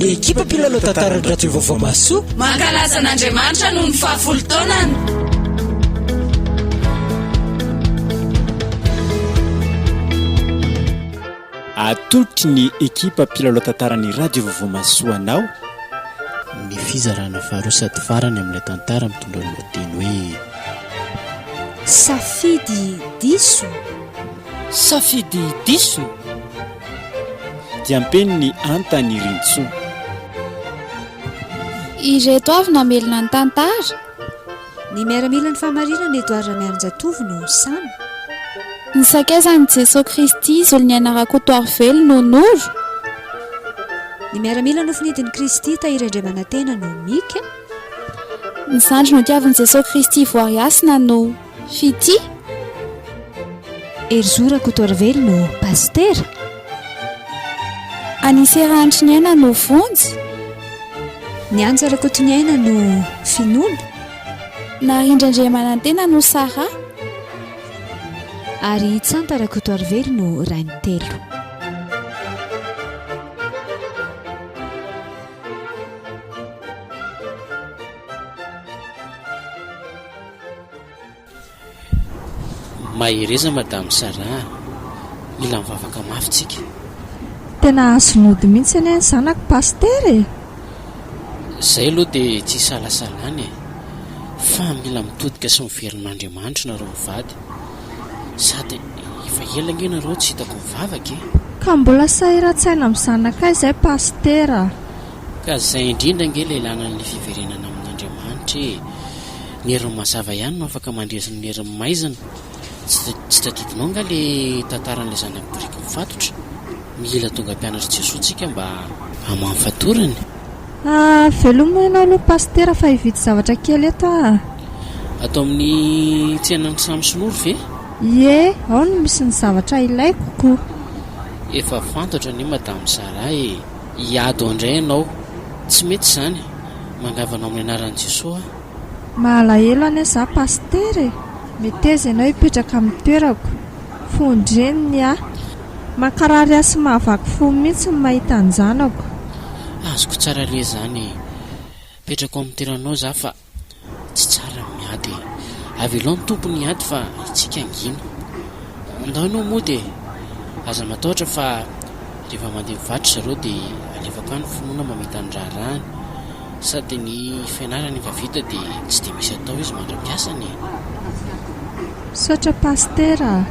ny ekipa mpilalao tantarany radio vaovao maso mankalaza an'Andriamanitra noho ny fahafolo taonany. atolotry ny ekipa mpilalao tantarany radio vaovao maso anao ny fizarana faharoa sady farany amin'ilay tantara mitondra ny lohateny hoe safidy diso. safidy diso dia ampeny ny antany rintso. ireto avy namelona ny tantara. ny miaramila ny famarinana Edouard Mianjatovy no samy. ny sakezan'i Jesosy Kristy izolo ny anaran-kotoary velo no noro. ny miaramila no finidin'i Kristy tahiry Andriamanantena no mika. ny zandry no tiavin'i Jesosy Kristy voariasina no fity. erzora kotoary velo no pastera. aniserahanitry ny aina no vonjy. ny anjarakotony aina no finoana. narindrandriamanantena no sara. ary tsantarakotoary velo no rainy telo. mahereza madame Sara, mila mivavaka mafitsika. tena azonody mihitsy any ny zanako pastery. Izay aloha dia tsy salasalany fa mila mitodika sy miverin'Andriamanitra nareo mivady, sady efa ela nareo tsy hitako mivavaka. Ka mbola sahiran-tsaina amin'ny zanakay izay pastera. Ka izay indrindra nge lehilahy ny fiverenana amin'Andriamanitra ny hery mazava ihany no afaka mandresy ny hery maizina. Tsy tadidinao nga le tantaran'ilay zanak'biriky mifatotra. Mila tonga mpianatra Jesotsika mba hamamfatorany. Veloma ianao aloha pastera fa hividy zavatra kely eto atao amin'ny tsenan'ny Samsonoro ve? Ie, ao no misy ny zavatra ilaiko koa. Efa fantatra ny madame Sara hiady indray ianao. Tsy mety izany mangavanao amin'ny anaran'i Jesosy. Malahelo ane za pastera. Meteza ianao hipetraka amin'ny toerako. Fondreniny mankarary asy mahavaky fo mihitsy ny mahita ny zanako. Azoko tsara le zany petrako amin'ny toeranao za fa tsy tsara miady. Avelao ny tompony miady fa itsika angina. Ndao ianao moa dia aza matahotra fa rehefa mandeha mivatra zareo dia alefako any finoana mamita ny raharahany, sady ny fianarany efa vita dia tsy dia misy atao izy mandra-piasany. Sotra pastera.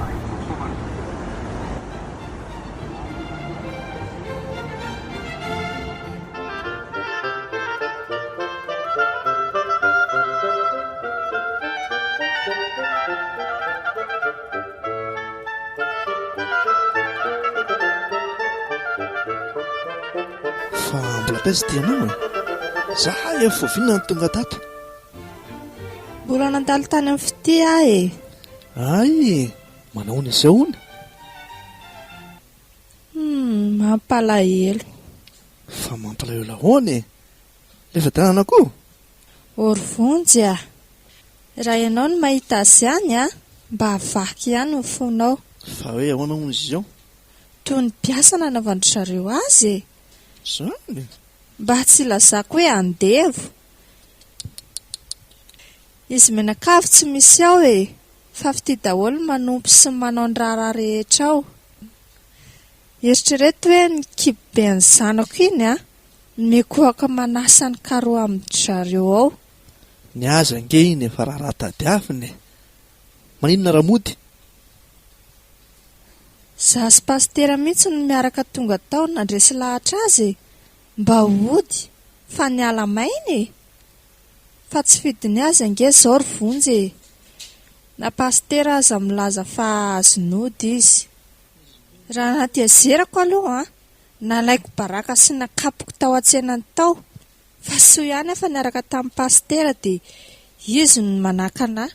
Fa mbola kaizy tianao za efa voavinana ny tonga tato. Mbola nandalo tany amin'ny fity ay manaona izay hono. Mampalahelo. Fa mampalahelo ahoana lefa tanana koa. Orivonjy raha ianao no mahita azy ihany mba havaky ihany ny fonao. Fa hoe ahoana hono izy izao? Toy ny biasana navandry zareo azy zany mba tsy lazako hoe andevo. Izy menakavy tsy misy ao fa fity daholo manompy sy manao ny raharaha rehetra ao. Eritrereto hoe ny kibe ny zanako iny mekohaka manasa ny karo amin'ny zareo ao. Ny aza nge iny efa raharaha tadiaviny. Maninona raha mody? Za sy pastera mihitsy no miaraka tonga tao nandresy lahatra azy mba hody fa ny ala mainy fa tsy fidiny azy ange zao rivonjy. Na pastera aza milaza fa azonody izy. Raha anaty azerako aloha nalaiko baraka sy nakapoko tao an-tsenany tao, fa soa ihany afa niaraka tamin'ny pastera dia izy no manakana.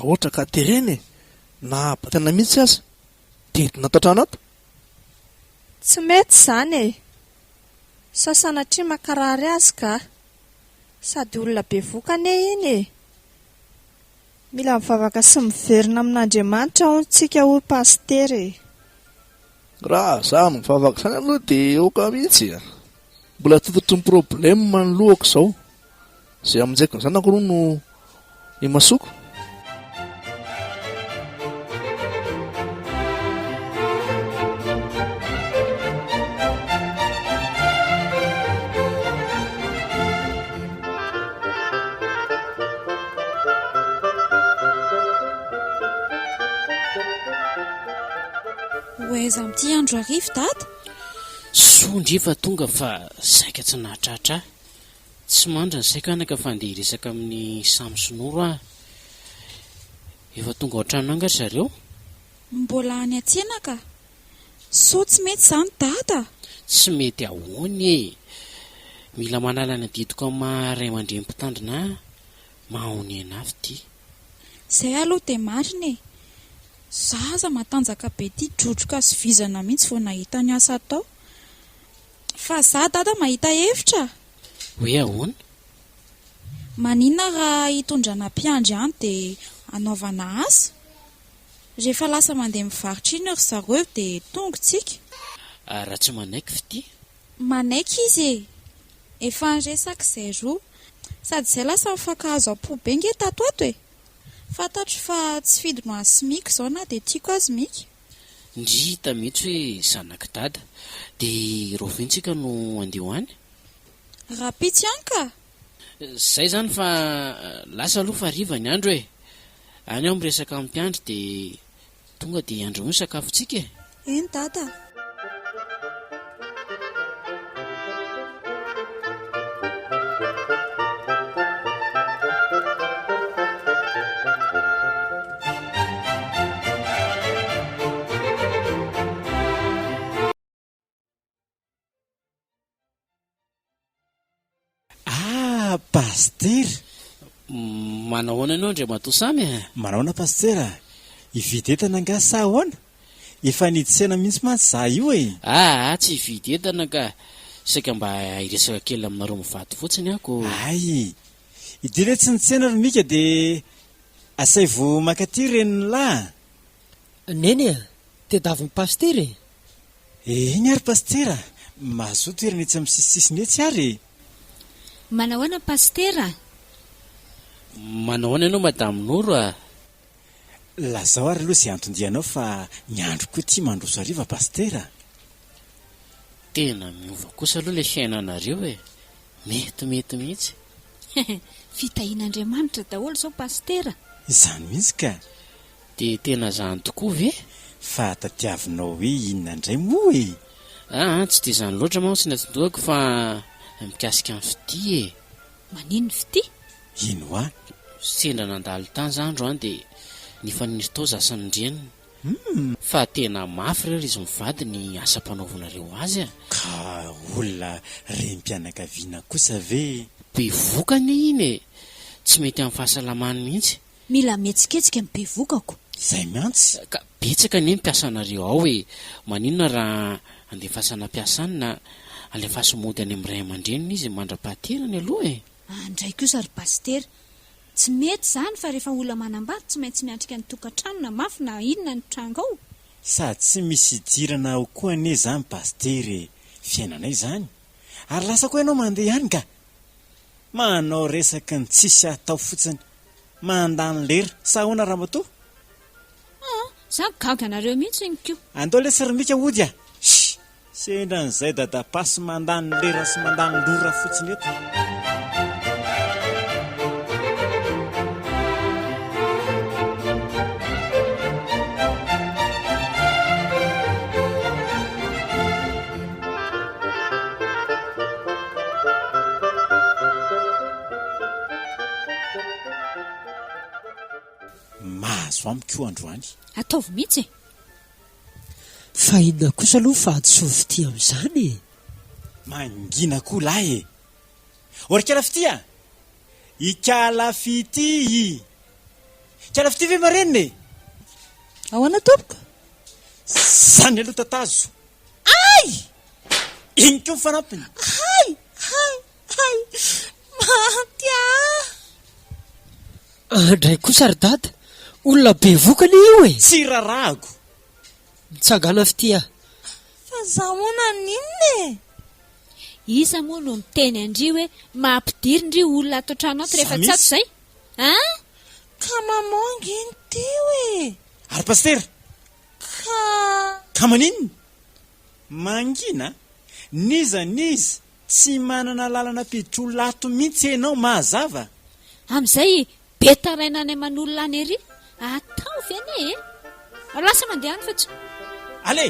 Ohatra ka tereny na batana mihitsy aza didina ato an-trano ato. Tsy mety izany sasanatria makarary azy ka sady olona be vokane iny. Mila mivavaka sy miverina amin'Andriamanitra ontsika ho pastera. Raha za mivavaka sana aloha dia oka mihitsy. mbola tototry ny problema manoloako izao izay amin'njaiko ny zanako aloha no imasoko. oaiza amin'ity andro arivo dada sondrifa tonga fa saika tsy nahatratra tsy mandra ny saika anaka fa andeha hiresaka amin'ny samy sonoro ah efa tonga ao trano angatra zareo mbola any atsena ka so tsy mety izany dada tsy mety ahoany e mila manalana didiko amin'ny maharay aman-dreny mpitandrina mahony anafy ity izay aloha dia marina e zaza matanjaka be ity drotroka sy vizana mihitsy vao nahita ny asa atao fa za dada mahita hevitra hoe ahoana maninona raha hitondrana mpiandry any dia anaovana asa rehefa lasa mandeha mivarotra iny ry zareo dia tongotsika raha tsy manaiky fity manaiky izy e efa nyresaka izay roa sady izay lasa mifankahazo am-po be nge tato ato e fantatro fa tsy fidino azy simika izao na dia tiako azy mika ndrita mihitsy hoe zanaka dada dia rovintsika no andeha ho any raha pitsy any ka zay zany fa lasa aloha fa riva ny andro e any aho miresaka amin'ny mpiandry dia tonga dia andrahoiny sakafontsika e eny dada Pastera manao hoana ianao ndray matosamy manaona pastera hividy entana nga sa ahoana efa niditsena mihitsy mantsy za io e tsy hividy entana ka saika mba hiresaka kely aminareo mivady fotsiny ako ay idile tsy nitsena ry mika dia asay vo makaty reny lahy neny a tedavy ny pastera eny ary pastera mahazoa toerana etsy amin'ny sisisiny etsy ary manao ana pastera manao hoana ianao madamo Noro lazao ary aloha izay antondianao fa ny andro koa tia mandroso ariva pastera tena miova kosa aloha ilay fiainanareo e mety mihitsy fitahian'Andriamanitra daholo izao pastera izany mihitsy ka dia tena zany tokoa ve fa tadiavinao hoe inona indray moa e tsy dia izany loatra manko tsy natondohako fa mikasika ny fity e manino ny fity ino a sendra nandalo tany zandro any dia nifaniry tao zasany ndreniny fa tena mafy reo izy mivady ny asa-panaovanareo azy ka olona rem-pianakaviana kosa ve be vokany iny e tsy mety amin'ny fahasalamany mihitsy mila metsiketsika ny be vokako izay miantsy ka betsaka ny mpiasanareo ao e maninona raha andefasana mpiasany na alefaso mody any amin'ny ray aman-dreniny izy mandra-pahaterany aloha e andray kosa ry pastera tsy mety izany fa rehefa olona manambady tsy maintsy miatrika ny tokantrano na mafy na inona ny tranga ao sady tsy misy idirana ao koa ane izany pastera fiainanay izany ary lasa koa ianao mandeha ihany ka manao resaka ny tsisy atao fotsiny mandany lera sa ahoana raha matoa za gaga anareo mihitsy nykio andao lesarymika ody sendra n'izay dadapasy mandany lera sy mandany lora fotsiny eto mahazo amiko androany ataovy mihitsy fa inona kosa aloha fa adsovy ty amin'izany mangina koa lahy e orikalafi ty ikalafity kalafity ve marenina e ahoana tompoka zany aloha tatazo ay iny ko mifanampiny hay matya andray kosa ry dada olona be vokany io e tsy rarahako mitsangana fity fa za moana ninona isa moa no miteny andri hoe mampidiry ndry olona ato trano ato rehefa tsy ato izay a ka mamongy iny teo e ary pastera ka maninona mangina niza tsy manana lalana piditro lato mihitsy ianao mahazava amin'izay betaraina any aman'olona any ery ataovy ane lasa mandeha any fa tsy ale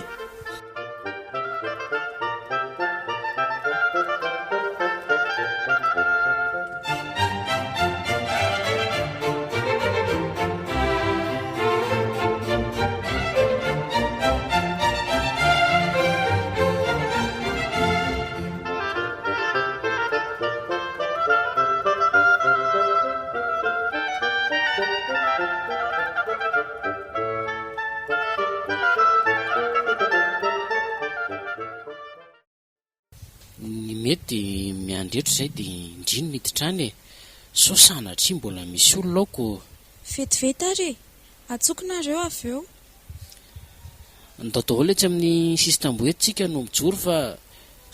ny mety miandretro izay dia indriny miditrany e so sanatria mbola misy ololaoko vetivety ary atsokonareo avy eo ndao daholo etsy amin'ny sistamboetintsika no mijoro fa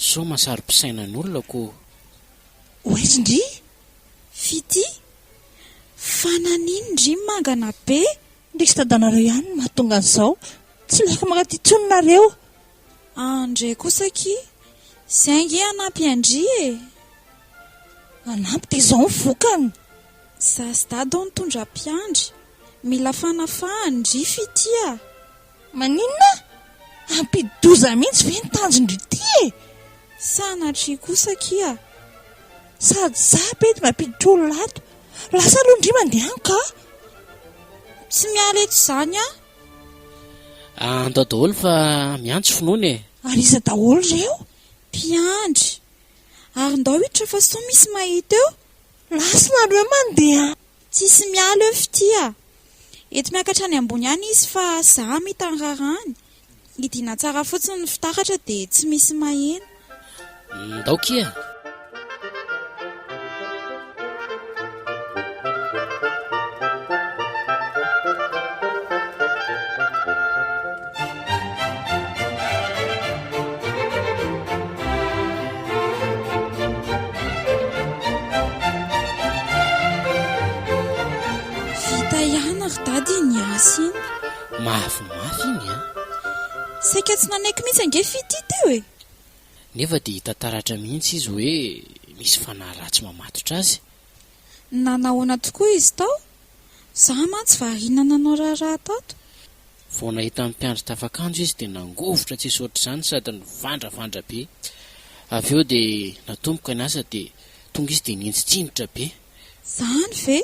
so masary mpisaina ny olonako oezindry fity fananiny ndry mangana be ndreky sy tadanareo ihany no mahatonga an'izao tsy laka makatitsononareo andre kosaki saingy anampy andry e anampy dia izao nyvokany za sy dado nitondra mpiandry mila fanafahany ndry fitya maninona ampidoza mihitsy ve nitanjondry ty e sanatry kosakia sady za pety mampiditra olo lato lasa aloha ndry mandeha any ka tsy miala eto izany andao daholo fa miantso finoana e ary iza daholo reo mpiandry ary ndao hiditra fa so misy mahita eo lasa nareo mandeha tsisy miala eo fitya eto miakatra any ambony any izy fa za mitanrarany idina tsara fotsiny ny fitaratra dia tsy misy mahena ndao kia mafimafy iny a saika tsy nanaiky mihitsy ange fity teo e nefa dia hitantaratra mihitsy izy hoe misy fanahy ratsy mamatotra azy nanahoana tokoa izy tao za mantsy variana nanao raharaha tato vao nahita amin'ny mpiandry tafakanjo izy dia nangovotra tsy isotra izany sady nivandravandra be avy eo dia natomboka ny asa dia tonga izy dia nintsitsindrotra be zany ve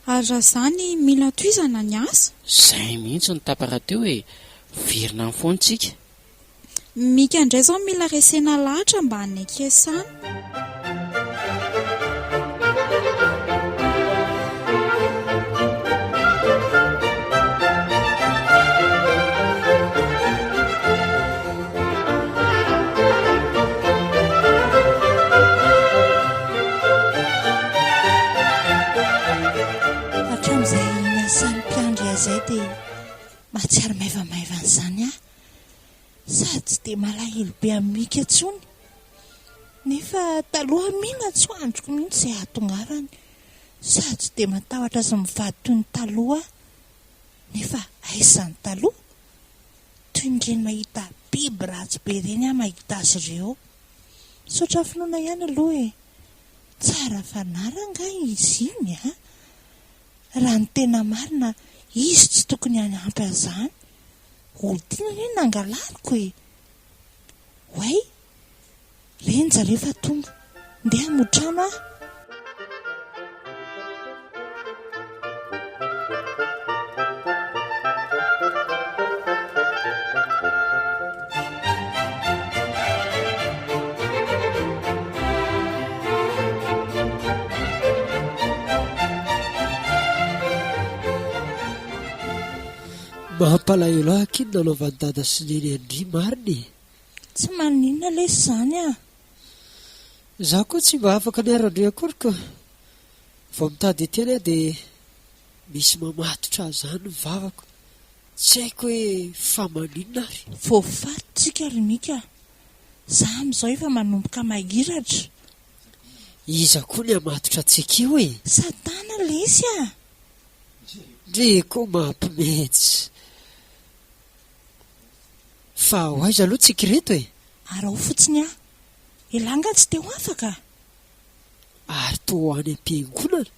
ary raha zany mila toizana ny asa izay mihitsy ny tapara teo hoe verina ny foantsika mika indray izao mila resena lahatra mba hanekesana zay dia mahatsiary maivamaivana izany sady tsy dia malahelo be amika ntsony nefa taloha mila tsy hoandroko mihitsy izay ahatongavany sady tsy dia matahotra azy mivady toy ny taloha nefa aizany taloha toy nyreny mahita biby ratsy be ireny mahita azy ireo misaotra finoana ihany aloha e tsara fanaranga izy iny raha ny tena marina izy tsy tokony hanampy azany olontiana reny nangalariko e way reny zareo fa tonga ndeha motrano mahampalahelo ahakiny nalaovan'ny dada sy neny andry mariny tsy maninona lesy izany za koa tsy mba afaka niarandre akorika vao mitady eteny dia misy mamatotra zany mivavako tsy haiko hoe fa maninona ary voafatytsika ry mika Za amin'izao efa manomboka mahiratra. Iza koa ny hamatotra antsika io e? Satana lesy a. Dreko mampimetsy. Fa ho aiza aloha tsika reto e? Ary ao fotsiny a. Ilanga tsy te ho afaka. Ary toa any am-piangonana.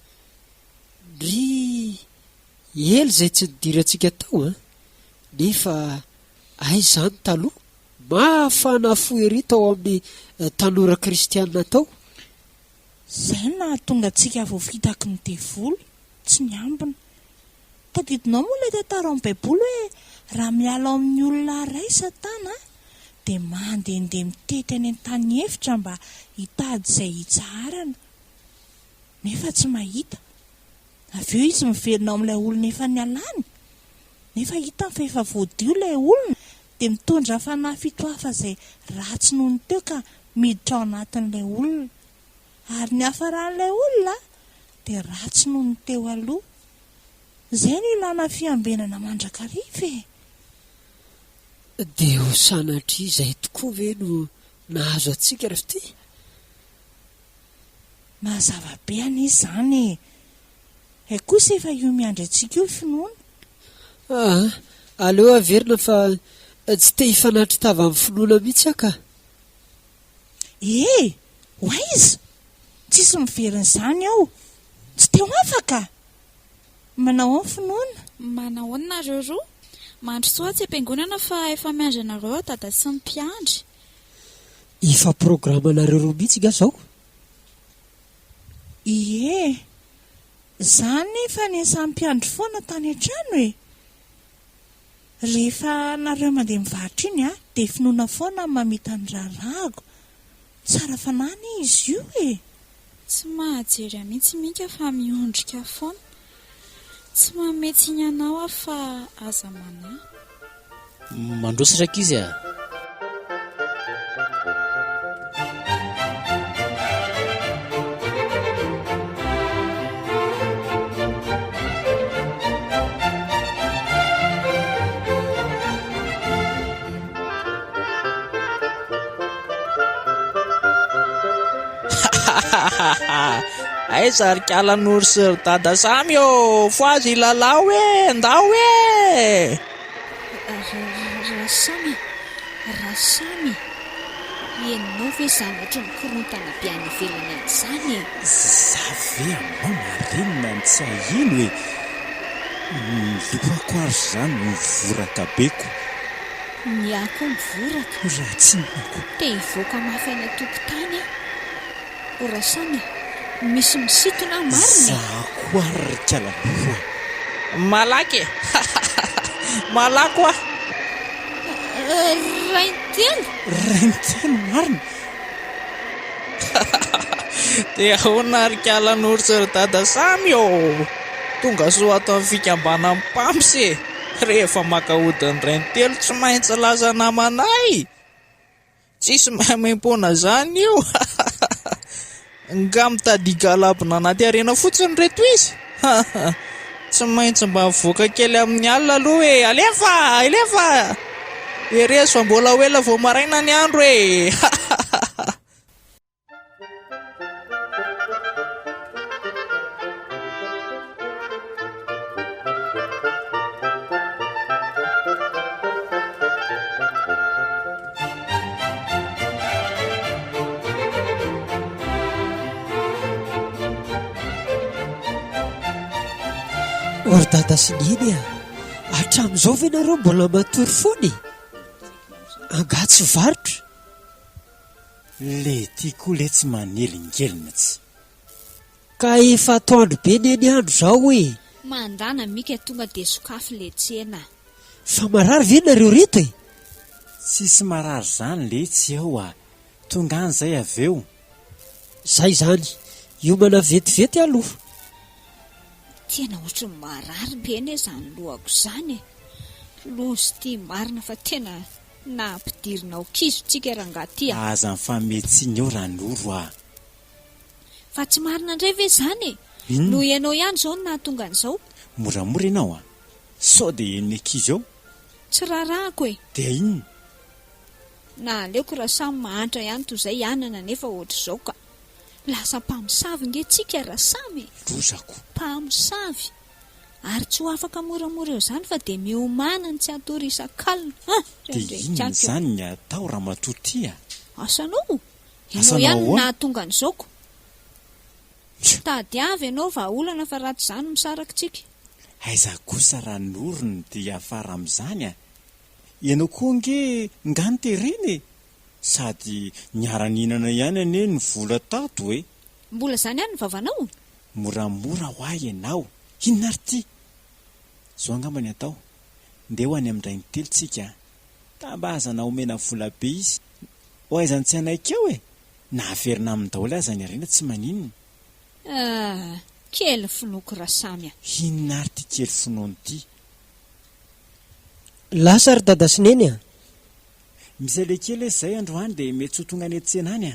Ry ely izay tsy nidiry antsika tao a. Nefa aizany taloha mafana foery tao amin'ny tanora kristianina tao. Zay nahatonga antsika vao fitaky ny devoly, tsy niambina. Tadidinao moa ilay tantara amin'ny baiboly hoe raha miala amin'ny olona iray Satana dia mandehandeha mitety any an-tany efitra mba hitady izay hitsarana. Nefa tsy mahita. Avy eo izy miverina amin'ilay olona efa nialany. Nefa hitany fa efa voadio ilay olona dia mitondra fanahy fito hafa izay ratsy noho ny teo ka miditra ao anatin'ilay olona. Ary ny hafaran'ilay olona dia ratsy noho ny teo aloha. Izay no ilana fiambenana mandrakariva e. Dia ho sanatria izay tokoa ve no nahazo antsika rafity? Mazava be any izy izany e. Kosa efa io miandry antsika io finoana. Aleo averina fa tsy te hifanatry tava amin'ny finoana mihitsy aka. Ho aiza? Tsisy miverin'izany ao. Tsy te ho afaka. Manao ao ny finoana? Manao ao nareo roa? Mandry soa tsy am-piangonana fa efa miandry anareo dada sy ny mpiandry. Efa programanareo roa mihitsy ga zao? Zany efa ny samy mpiandry foana tany an-trano e. Rehefa nareo mandeha mivarotra iny dia finoana foana mamita ny rarago. Tsara fanany izy io e. Tsy mahajery mihitsy mika fa miondrika foana. Tsy mametsy iny anao fa aza manahy. Mandrosatra izy a. Aiza ry kalan'ory sy ry dada samy ô, fo azy ilalao e, ndao e. Rasamy, ianao ve zanatry ny korontana be any ivelany an'izany e? Zavy aminao marinina ny tsahino hoe lohako ary izany mivoraka beko. Ny ako mivoraka? Raha tsy moko. Te hivoaka mafy any an-tokotany a. Rasamy, misy misitona marina. Zako ary ry kalaloha. Malaky e. Malako a. Raintelo marina. Dia ahoana ry kalan'ory sy ry dada samy ô. Tonga soa ato amin'ny fikambana amin'ny mpamsy e. Rehefa maka hodiny raintelo tsy maintsy laza namanay. Tsisy maimaimpona zany io. Nga mitady galabona anaty arena fotsiny reto izy. Tsy maintsy mba mivoaka kely amin'ny alina aloha e. Alefa. Ereso fa mbola hoela vao maraina ny andro e. Ory dada sy niny hatramin'izao ve nareo mbola matory foany? Anga tsy varotra. Le tiako le tsy manelingelina tsy. Ka efa atoandro be neny andro zao e. Mandana mika tonga dia sokafy le tsena. Fa marary ve nareo reto e? Tsisy marary zany le tsy eo a. Tonga any zay avy eo. Zay zany, hiomana vetivety aloha. Tena ohatry ny marary bene izany lohako izany e. Lozy tia marina fa tena nampidirina ao kizo tsika rangaty a. Aza mifametsiny eo raha noro a. Fa tsy marina indray ve izany e? Noho ianao ihany izao no nahatonga an'izao. Moramora ianao a. Sao dia ny kizo eo. Tsy rarahako e. Dia inona? na aleoko raha samy mahantra ihany toy izay anana nefa ohatr'izao ka lasa mpamosavy ngentsika raha samy rozako mpamosavy ary tsy ho afaka moramora eo izany fa dia miomanany tsy atory isan-kalina dia inona izany ny atao raha matotia asanao ianao ihany nahatonga an'izaoko tady avy ianao vahaolana fa ratsy izany misarakitsika aiza kosa raha norony dia afara amin'izany ianao koa nge ngany tereny sady niara-ninana ihany ane ny vola tato hoe mbola izany ihany ny vavanao moramora ho ahy ianao inona ary ty zao angamba ny atao ndeha ho any amin'ndray ny telotsika tambazana omena vola be izy ho aizany tsy anaikao nahaverina amin'ny daholo aza ny arena tsy maninona kely finoko raha samya inona ary ty kely finoany ty lasa ry dadasineny misy le kely izay androany dia mety ho tonga any an-tsena any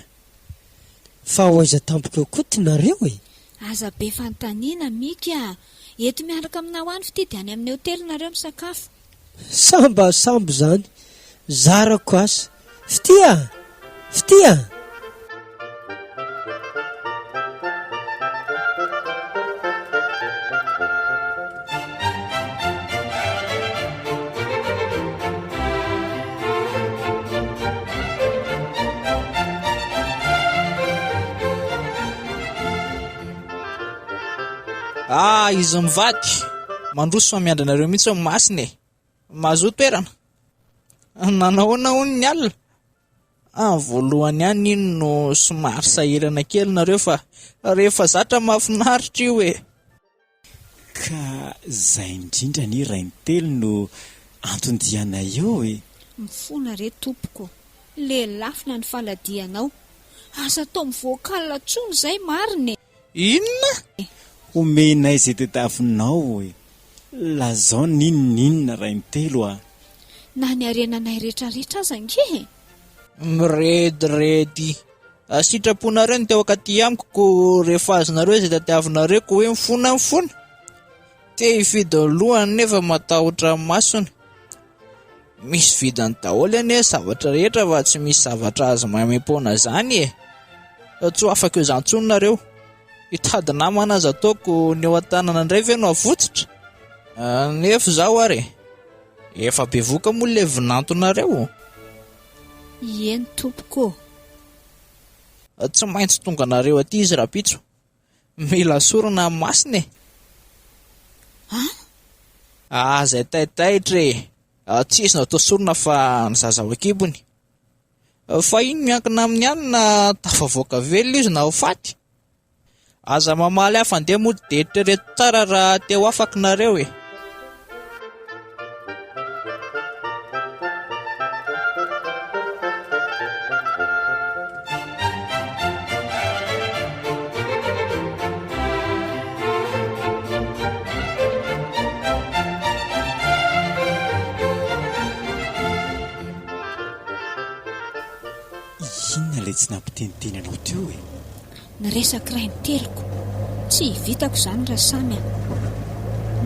fa ho aiza tampoka eo kotinareo aza be fantaniana mika eto miaraka aminao any fitidy any amin'ny hotelinareo misakafo sambo izany zarako asa fitia izy mivady mandroso famiandranareo mihitsy amin'ny masiny mahazo toerana nanahoana hony ny alina voalohany ihany iny no somary sahirana kely nareo fa rehefa zatra mahafinaritra io ka zay indrindra ny rainy telo no antondiana eo mifona re tompoko le lafina ny faladianao asa tao mivoakalina tsony izay mariny inona omenay izay tetavinao lazao ninonina rainy telo na ny arenanay rehetrarehetra aza nge mirediredy sitraponareo ny teoka ty amiko ko rehefa azonareo izay tatiavinareo ko hoe mifona te hividy lohany nefa matahotra masony misy vidany daholo ane zavatra rehetra fa tsy misy zavatra azo mamepona zany tsy ho afaka eo zantsononareo hitady namana aza ataoko ny eo an-tanana indray ve no avotsitra nefa zaho ary efa be voka moa le vinantonareo eny tompoko tsy maintsy tonga nareo aty izy rapitso mila sorona masiny zay taitaitra tsy izy natao sorona fa ny zazao akibony fa iny miankina amin'ny any na tafavoaka velona izy na ho faty aza mamaly hafa ndeha mody deditra reto tsara raha teo afaka nareo inona lay tsy nampiteniteny anao teo ny resaka ray ny teloko tsy hitako izany raha samya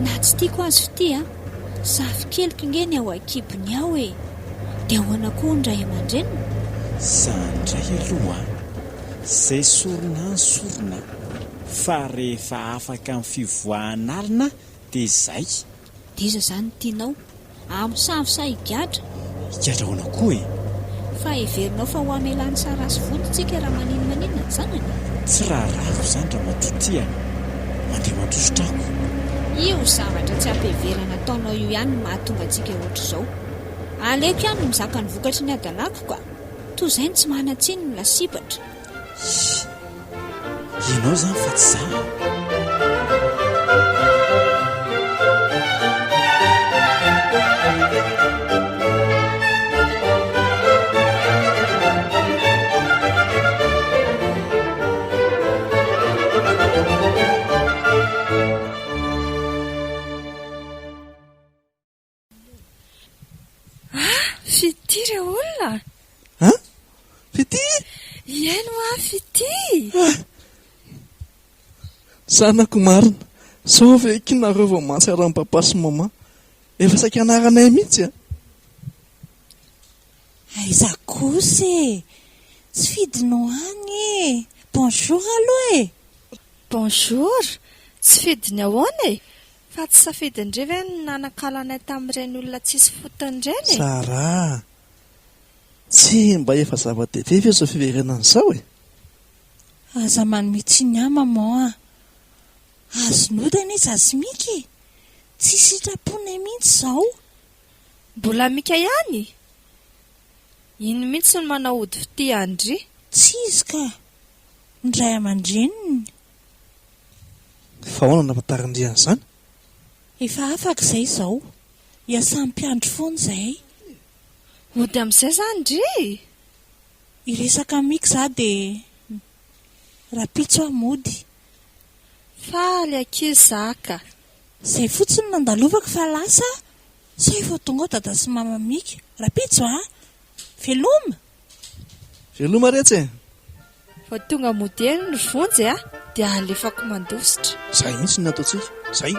na tsy tiako azy fitia safy keliko ngeny ao akibony ao dia ahoana koa ndray aman-drenina sandray aloha zay sorona ny sorona fa rehefa afaka amin'ny fivoahan'alina dia izay dia iza izany tianao amosavy sa higadra higadrahoana koa fa heverinao fa ho amelany sarasy vodintsika raha maninona zanany tsy raharako izany raha matotia mandeha mandrosotrako io zavatra tsy ampiheverana ataonao io ihany no mahatonga antsika ohatr'izao aleoko ihany no mizaka ny vokatry ny adalako ka toy izay ny tsy mahanatsiny ny lasipatra ianao izany fa tsy za fity olona fity ieno fity zanako marina sao ve kinareo vao mahatsara ny papa sy mama efa saika anaranay mihitsy aiza kosa e, tsy fidinao any e. Bonjour aloha e. Bonjour, tsy fidiny ahoana e, fa tsy safidindre ve ny nanakalana tamin'ireny olona tsisy foton'ireny e? Sara, tsy mba efa zava-dehibe ve izao fiverenan'izao e? Aza manome tsinyama moa azonodana izy azy miky, tsy sitrapona mihitsy izao. Mbola mika ihany? Iny mihitsy no manao ody fity andry? Tsy izy ka, ny ray aman-dreniny. Fa ahoana nampatarindrian'izany? Efa afaka izay izao, hiasan'ny mpiandro foana izay. Ody amin'izay izany ndry? Iresaka miky za dia rapitso amody. Faly ankizy zaka. Izay fotsiny nandalovako fa lasa sao efa tonga ao dada sy mama miky. Rapitso veloma. Veloma retsy e. Fa tonga modely ny vonjy dia alefako mandositra. Zay mihitsy ny ataontsika, zay.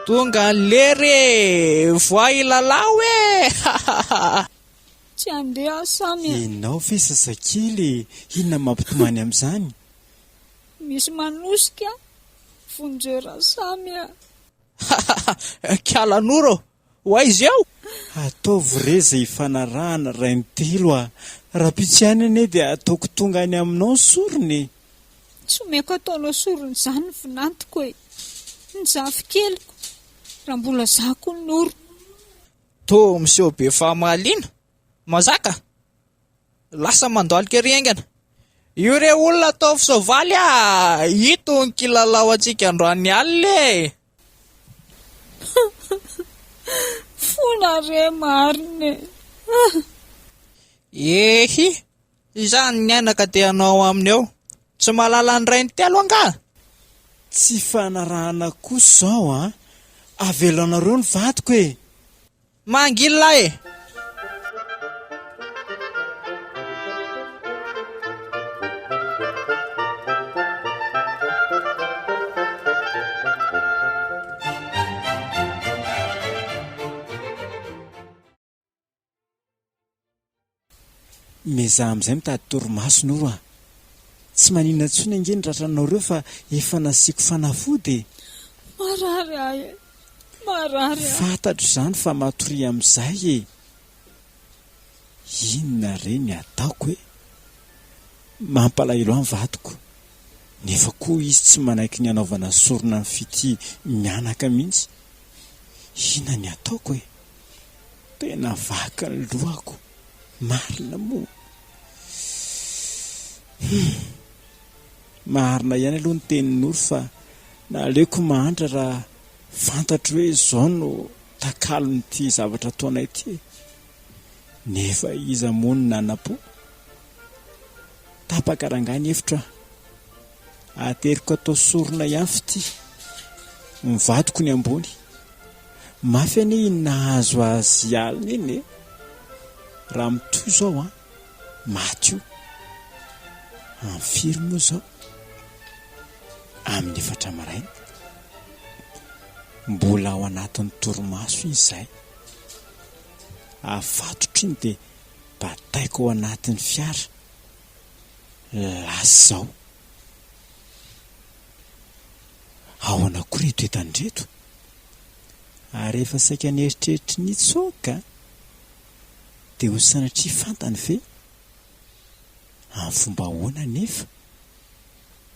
Tonga lery voa ilalao e. Tsy andeha Samia. Ianao ve zazakely, inona mampitomany amin'izany? Misy manosika vonjera Samia. Kalanoro, ho aiza eo? Ataovy reza ifanarahana ray ny telo rapitsy ihany ane dia ataoko tonga any aminao ny sorony. Tsy omeko ataonao sorony izany ny vinantiko e. Ny zafikeliko raha mbola zako ny noro. To miseho be fahamaliana mazaka lasa mandoalika riangana. Io re olona atao fisoavaly ito ny kilalao antsika androany alina e. Fona re marina. Ehi, izany ny ainaka te hanao aminy eo. Tsy malala ny ray ny telo anga. Tsy fanarahana kosa izao avelanareo ny vadiko e. Mangilina e. Meza amin'izay mitady torimaso noro tsy maninona intsony ange ny ratranareo fa efa nasiako fanafody. Marary ahy, marary ahy. Fantatro izany fa matory amin'izay e. Inona re ny ataoko e? Mampalahelo amin'ny vadiko nefa koa izy tsy manaiky ny anaovana sorona ny fity mianaka mihitsy. Inona ny ataoko e? Tena vaky ny lohako. Marina moa. Marina ihany aloha ny tenin'olo fa naleoko mahantra raha fantatro hoe izao no takalon'ity zavatra ataonay ity. Nefa iza moa ny nana-po. Tapakarangany hevitra ateriko atao sorona ihany fity. Mivadiko ny ambony. Mafy ane nahazo azy alina iny e. Raha mitoy izao maty io. Amfiry moa izao amin'ny 4 maraina. Mbola ao anatin'ny torimaso izay. Afatotra iny dia bataiko ao anatin'ny fiara. Lasa izao. Ahoana koa reto etandreto. Ary efa saika nieritreritry nitsoaka. Dia ho sanatria fantany ve? Amin'ny fomba ahoana nefa?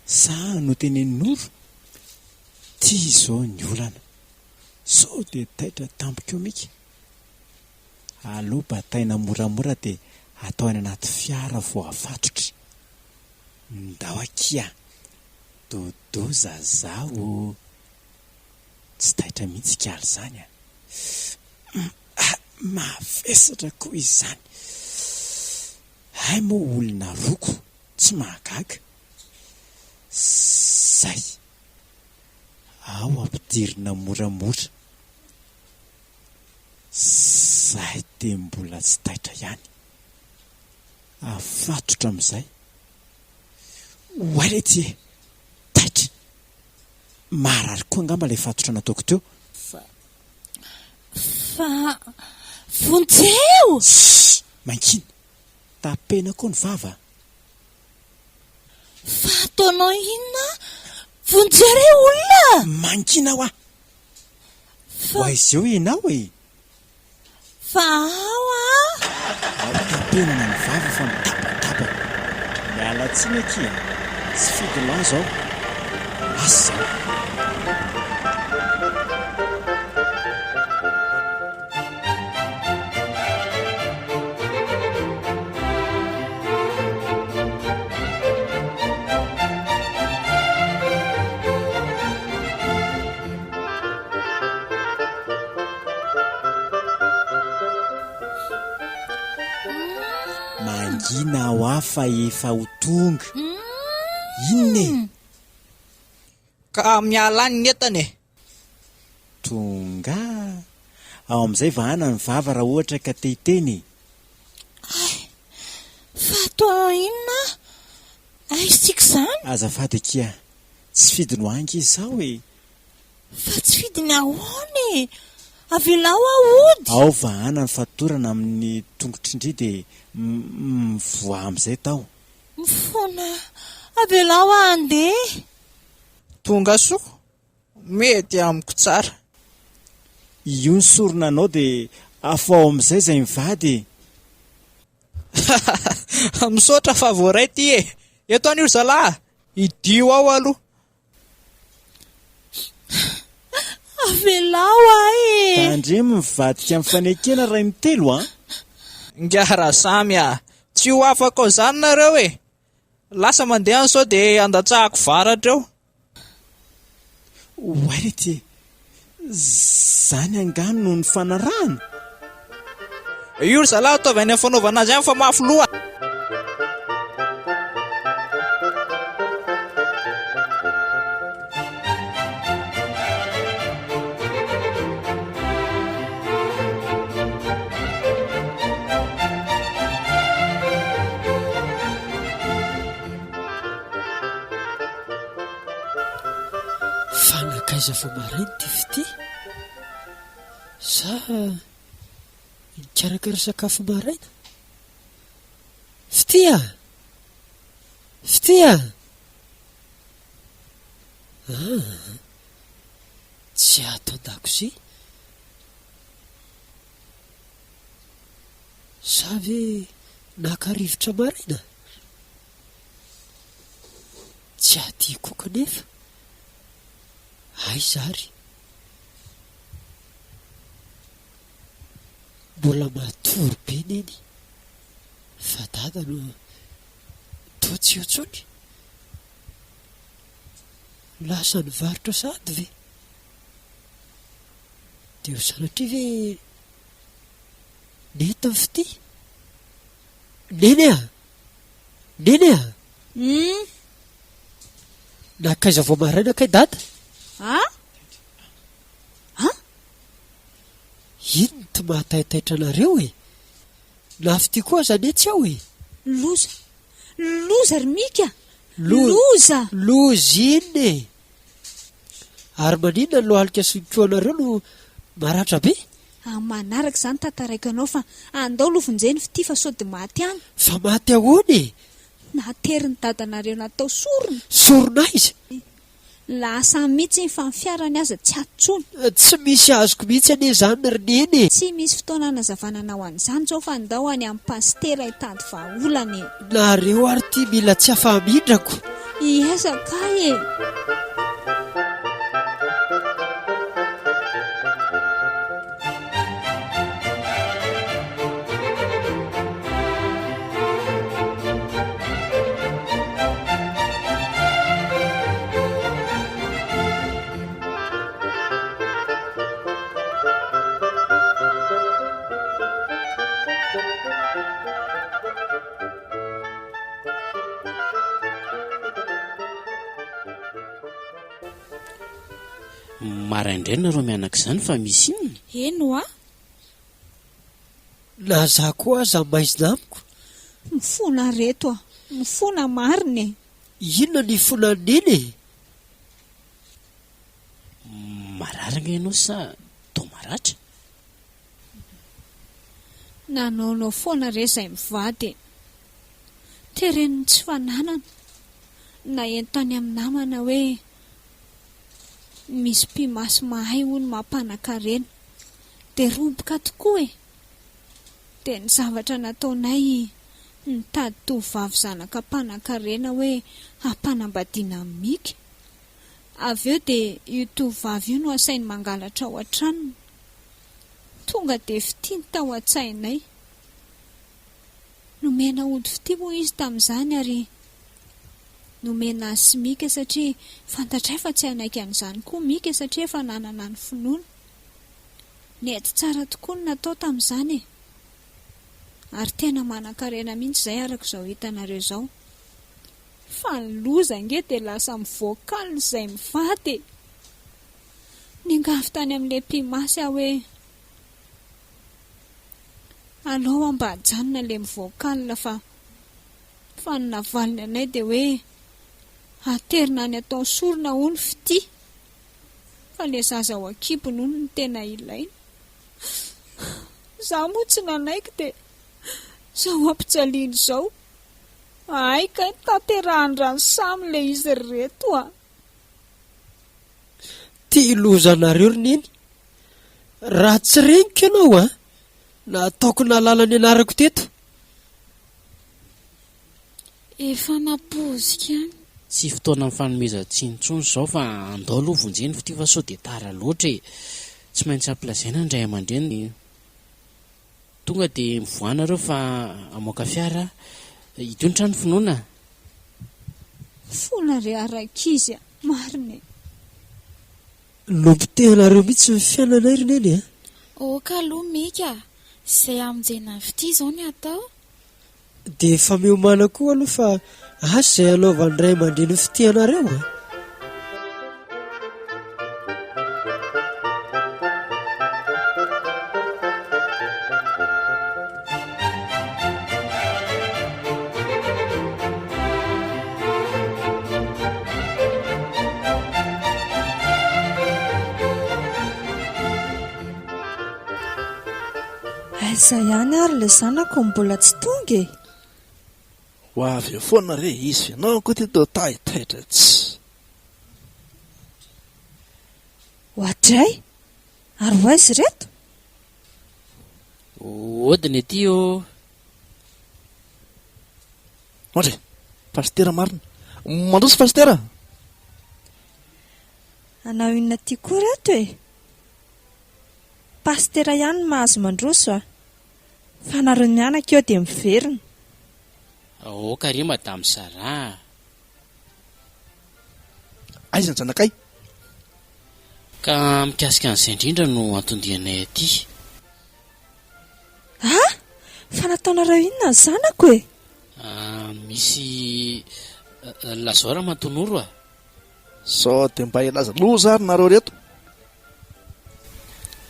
Sa no tenenin'oro? Tia izao ny olana. Sao dia taitra tampoko eo mika. Aleo bataina moramora dia atao any anaty fiara vao afatotra. Ndao akia. Dodo zazaho. Tsy taitra mihitsy kaly izany mavesatra koa izany. Hay moa olona roko tsy mahagaga. Zay. Ao ampidirina moramora. Zahay te mbola tsy taitra ihany. Afatotra amin'izay. Oarety taitra. Marary koa angamba ilay fatotra nataoko teo. Fa vonjeo! Mankina. Tapena koa ny vava. Fa ataonao inona? Vonjere olona! Mankina ho aho. Ho aizy eo ianao e. Fa ao tapenana ny vava fa mitapatapa. Miala tsiny akia. Tsy fidy lazo aho. Asa zao. Mangina ho afa efa ho tonga. Inona e? Ka miala ny entana e. Tonga. Ao amin'izay vahana ny vava raha ohatra ka tehiteny. fa atao inona? Aisika izany? Azafady akia. Tsy fidy no angy izy sao e. Fa tsy fidy ny ahoana e. Avelao ahody. Ao vahana ny fatorana amin'ny tongotry indri dia mivoa amin'izay tao. Mifona avelao andeha. Tonga soa. Mety amiko tsara. Io ny sorona anao dia afao amin'izay izay mivady. Misaotra fa voaray ty e. Eto an'io zalahy. Idio ao aloha. Avelao ahy. Tandremo mivadika amin'ny fanekena ray ny telo a. Ngara samy a. Tsy ho afaka ao izany nareo e. Lasa mandeha an'izao dia andatsahako varatra eo. Oarety. Zany angano no ny fanarahana. Io ry zalahy ataovy any amin'ny fanaovana azy ihany fa mafy loha. Fanakaiza vao maraina ty fity. Sa mikarakara sakafo maraina. Fitia. Tsy ato an-dakozia. Savy naka-rivotra maraina. Tsy adiko kanefa. Ay zary. Mbola matory be neny. Fa dada no toa tsy otsony. Lasa ny varotra sady ve. Dia ho sanatria ve nety ny fity. Neny a. Nakaiza vao maraina kay dada. Ino ty mahataitaitra anareo e. Nafity koa zany etsy ao e. Loza ry mika. Loza inona e. Ary maninona no lohalika sonko anareo no maratra be. Manaraka izany tataraika anao fa andao lovinjeny fity fa sao dia maty any. Fa maty ahoana e. Natery ny dadanareo natao sorona. Sorona izy. Lasa mihitsy fa ny fiarany aza tsy atsony. Tsy misy azoko mihitsy ane izany ry neny. Tsy misy fotoana nazavana ho an'izany zao fa andao any amin'ny pastera hitady vahaolana. Nareo ary ty mila tsy afahamindrako. Iezaka e. Maraindray nareo mianaka izany fa misy inona? Eno a. na za koa aza maizina amiko. Mifona reto a, mifona mariny. Inona ny fonaneny? Mararana ianao sa toa maratra? Nanaonao foana re izay mivady. Tereniny tsy fananana na entany amin'ny namana hoe misy mpimasy mahay hono mampanankarena dia romboka tokoa e. Dia ny zavatra nataonay nitady tovovavy zanaka mpanankarena hoe hampanambadiana amin'ny Mika. Avy eo dia io tovovavy io no asainy mangalatra ao an-tranony. Tonga dia fitiany tao an-tsainay. Nomena ody fity moa izy tamin'izany ary nomena azy sy Mika satria fantatray fa tsy hanaiky an'izany koa Mika satria efa nanana ny finoana. Nety tsara tokoa ny natao tamin'izany e. Ary tena manan-karena mihitsy izay araka izao hitanareo izao. Fa ny loza nge dia lasa mivoakalina izay mivady. Ningavy tany amin'ilay mpimasy aho hoe alao mba hajanona ilay mivoakalina fa ny navaliny anay dia hoe aterina any atao sorona hono fity. Fa ilay zaza ao an-kibony hono ny tena ilaina. Zaho moa tsy nanaiky dia izao ampijaliana izao. Aika tanterahany samy ilay izy reto a. Tia lozanareo roneny. Raha tsy regniko ianao a, na ataoko nalala ny anarako teto. Efa napozika any. Tsy fotoana amin'ny fanomezan-tsinontsony izao fa andao aloha vonjeny fity fa sao dia tara loatra e. Tsy maintsy ampilazaina indray aman-dreny. Tonga dia mivoanareo fa amoaka fiara itony trano finoana. Fona re arakizy a, mariny. Lompitehanareo mihitsy ny fiainanay roneny a. Oka aloha Mika, izay amin'izay fity izao ny atao. Dia efa miomana koa aloha fa asa izay anaovany ray aman-dreny ny fitihanareo a. Aiza ihany ary ilay zanako mbola tsy tonga e. Ho avy eo foana re izy ianao koa teto taitaitra tsy. Hoatray? Ary ho aizy reto? Odiny ety o. Ohatry, fastera marina. Mandroso fastera. Anao inona tia koa reto e? Pastera ihany no mahazo mandroso a. Fa nareo mianaka eo dia miverina. Oka ry madame Sara. Aiza ny zanakay? Ka mikasika an'izay indrindra no antondianay aty. Ah? Fa nataonareo inona ny zanako e? Misy lazora matonoro a. Sao dia mba ilaza loza ary nareo reto.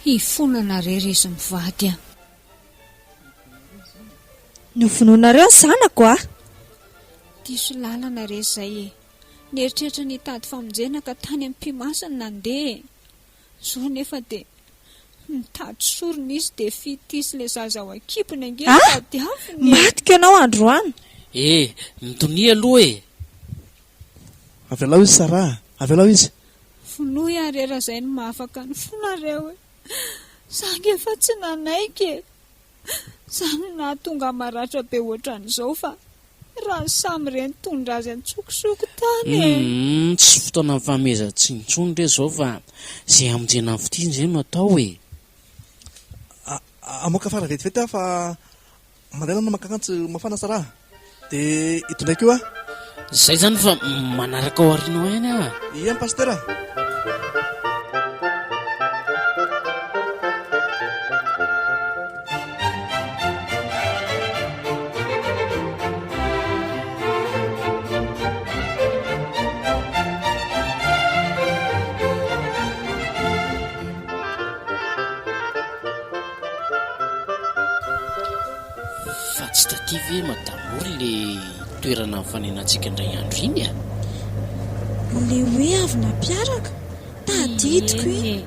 Hifonana rery izy mivady a. Nofononareo ny zanako a? Diso lalana re izay e. Nieritreritra nitady famonjena ka tany amin'ny mpimasiny nandeha. Zao nefa dia nitady sorona izy dia fitisy ilay zaza ao an-kibony ange tady aviny. Matika ianao androany. Mitonia aloha e. Avy alao izy Sara, avy alao izy. Finoy ary era izay no mahafaka ny fonareo e. Zange efa tsy nanaiky e. Zany nahatonga maratra be ohatran'izao fa raha samy reny tondra azy antsokosoko tany e. Tsy fotoana amin'ny fanomezan-tsinontsony re izao fa izay amonjena ny fitiny izay no atao e. Amoaka fara vetivety aho fa mandeha no makakantsy mafana Sara. Dia itondraiko io a. Izay zany fa manaraka ao aorianao ihany a. Iya pastera. fa tsy taty ve madamory le toerana mifanenantsika indray andro iny a? Le hoe avy nampiaraka tadidiko iny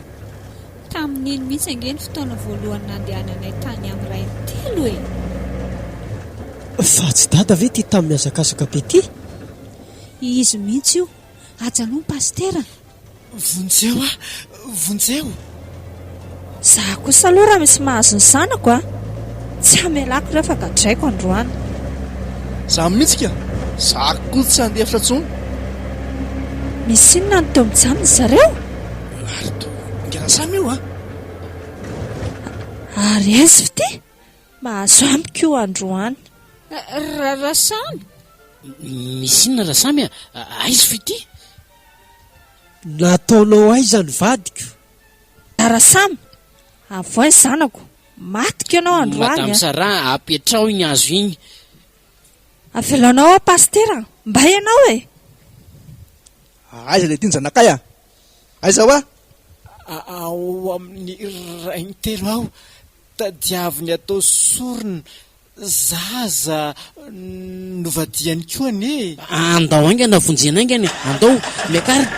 tamin'iny mihitsy angeny fotoana voalohany nandehananay tany amin'ny ray ny telo fa tsy dada ve ty tamin'ny azakazaka be ty? izy mihitsy io ajanao ny pastera. Vonjeo vonjeo. Zaho kosa aloha raha misy mahazo ny zanako tsy hamelako rehefa gadraiko androany. Zaho mihitsika zaho koa tsy handefitra intsony. Misy inona no teo mijanona zareo? Ary to ngena samy io Ary aizy fity mahazo amiko io androany. Rasamy misy inona Rasamy aizy fity? Nataonao aiza ny vadiko? Rasamy avoa zanako matiko ianao androany. Madame Sara apetrao iny azo iny. Avelanao pastera mba ianao aiza le tiany zanakay aiza hoa? Ao amin'ny ray ny telo aho tadiaviny atao sorona zaza novadiany koa ane. Andao aingana vonjena aingany andao miakary.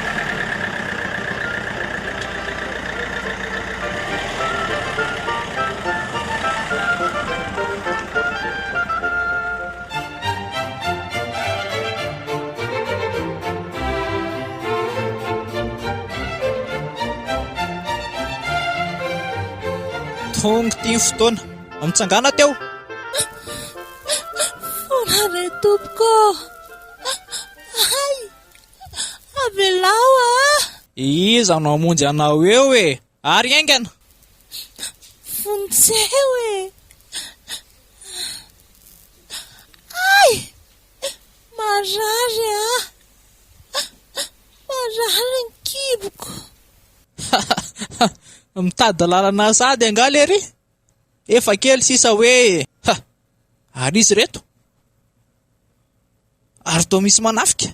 Tonga ty fotoana amitsangana teo. Fonare tompoko. Ay, avelao Iza no amonjy anao eo ary aingana. Vonjeo Ay, marary marary ny kiboko. Mitady lalana sady angaly ery. Efa kely sisa hoe ary izy reto. Ary toa misy manafika.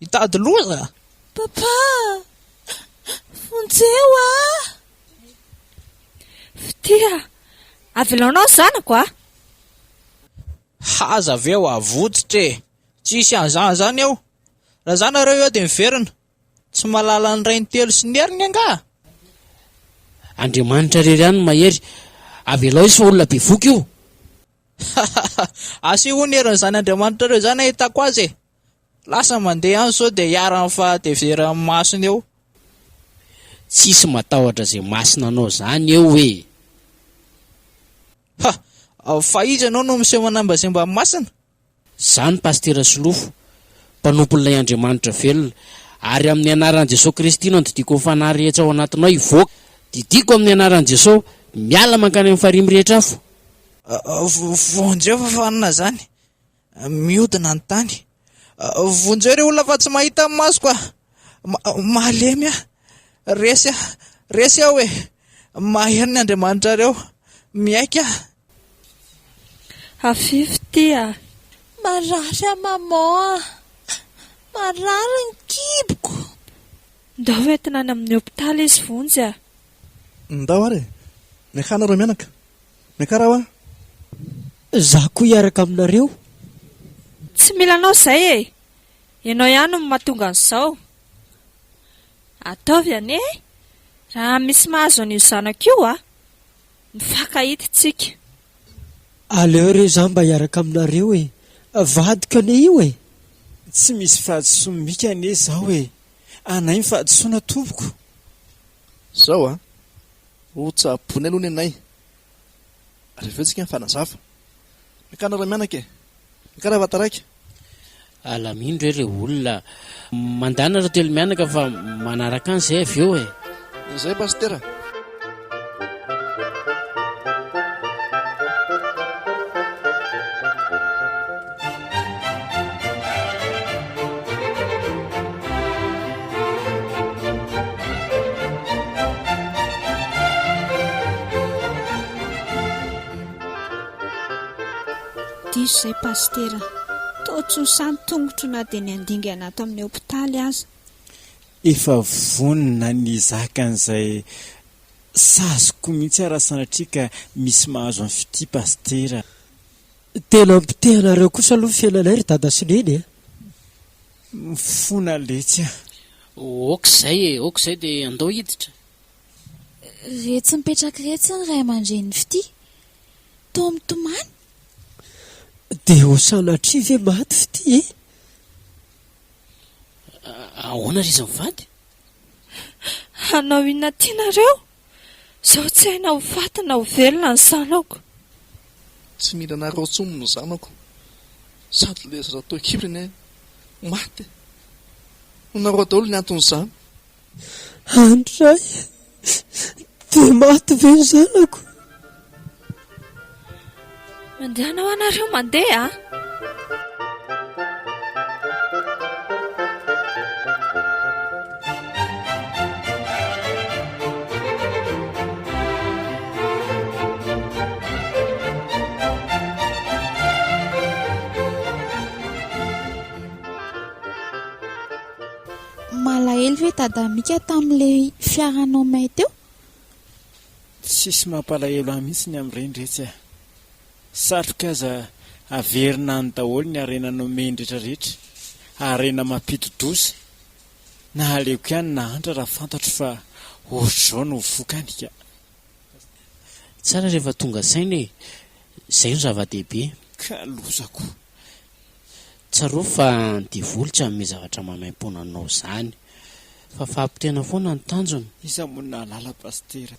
Hitady loza. Papa, vonjeo Fitia, avelanao zanako Haza aveo avotsitra tsisy an'izany zany eo. Raha zanareo eo dia miverina. Tsy malala ny ray ny telo sy ny heriny anga. Andriamanitra rery ihany mahery. Avelao izy fa olona be voky io. Asy ho neriny zany Andriamanitra reo zany ahitako azy Lasa mandeha any sao dia hiarany fa deveran'ny masina eo. Tsisy matahotra izay masina anao zany eo fa izy anao no miseho manambazemba amin'ny masina. Zany pastera Solofo, mpanompon'ilay Andriamanitra velona, ary amin'ny anaran'i Jesosy Kristy no didiko ny fanahy rehetra ao anatinao hivoaka. Didiko amin'ny anaran'i Jesosy, miala mankany amin'ny farihy rehetra afo. Vonjeo fa fanina zany, miodina ny tany. Vonjeo ireo olona fa tsy mahita amin'ny maso koa. Malemy resy aho mahery ny Andriamanitra reo, miaika. Afify marary maman, marary ny kiboko. Ndao entina any amin'ny hopitaly izy vonjy Ndao ary miakana reo mianaka miakara hoa. Zaho koa hiaraka aminareo. Tsy milanao izay ianao ihany no mahatonga an'izao. Ataovy ane raha misy mahazo an'io zanako io mifankahita tsika. Aleo reo zaho mba hiaraka aminareo vadiko ane io Tsy misy fahadisoa ane zaho anay ny fahadisoana tompoko. Zao ho tsapony aloha ny anay. Rehefa tsika mifanazava miakana reo mianaka miakara vataraika. Alamindro ireo olona mandana raha telo mianaka fa manaraka an'izay avy eo Izay pastera. Diso izay pastera, toa samy tongotro na dia ny andinga anato amin'ny hopitaly aza. Efa vonona ny zakan'izay sazoko mihitsy araha sanatria ka misy mahazo amin'ny fity pastera. Tena ampitehanareo kosa aloha fiainanay ry dada sy neny a. Mifona letsy a. Okizay dia andao hiditra. Retsy mipetraka retsy ny ray aman-dreny fity. Tao mitomany. Dia ho sanatria ve maty fity e? Ahoana ry izy mivady? Hanao inona tianareo? Zaho tsy haina ho fatana ho velona ny zanako. Tsy mila nareo tsony ny zanako. Sady lezara tao kibony maty. Nareo daholo ny anton'izany. Andray, dia maty ve ny zanako? Mandehanao anareo mandeha a? Malahelo ve dadamika tamin'ilay fiaranao may teo? Tsisy mampalahelo ahy mihitsy ny amin'ireny rehetra. Satroka aza averina ny daholo ny arena nomeny rehetrarehetra, arena mampidi-doza, na aleko ihany na andra raha fantatro fa ohatr'izao no vokanika. Tsara rehefa tonga saina e, izay no zava-dehibe. Ka lozako. Tsaro fa divolitra amin'ny zavatra mamaim-pona anao izany, fa fahampitena foana ny tanjona. Iza monina lala pastera.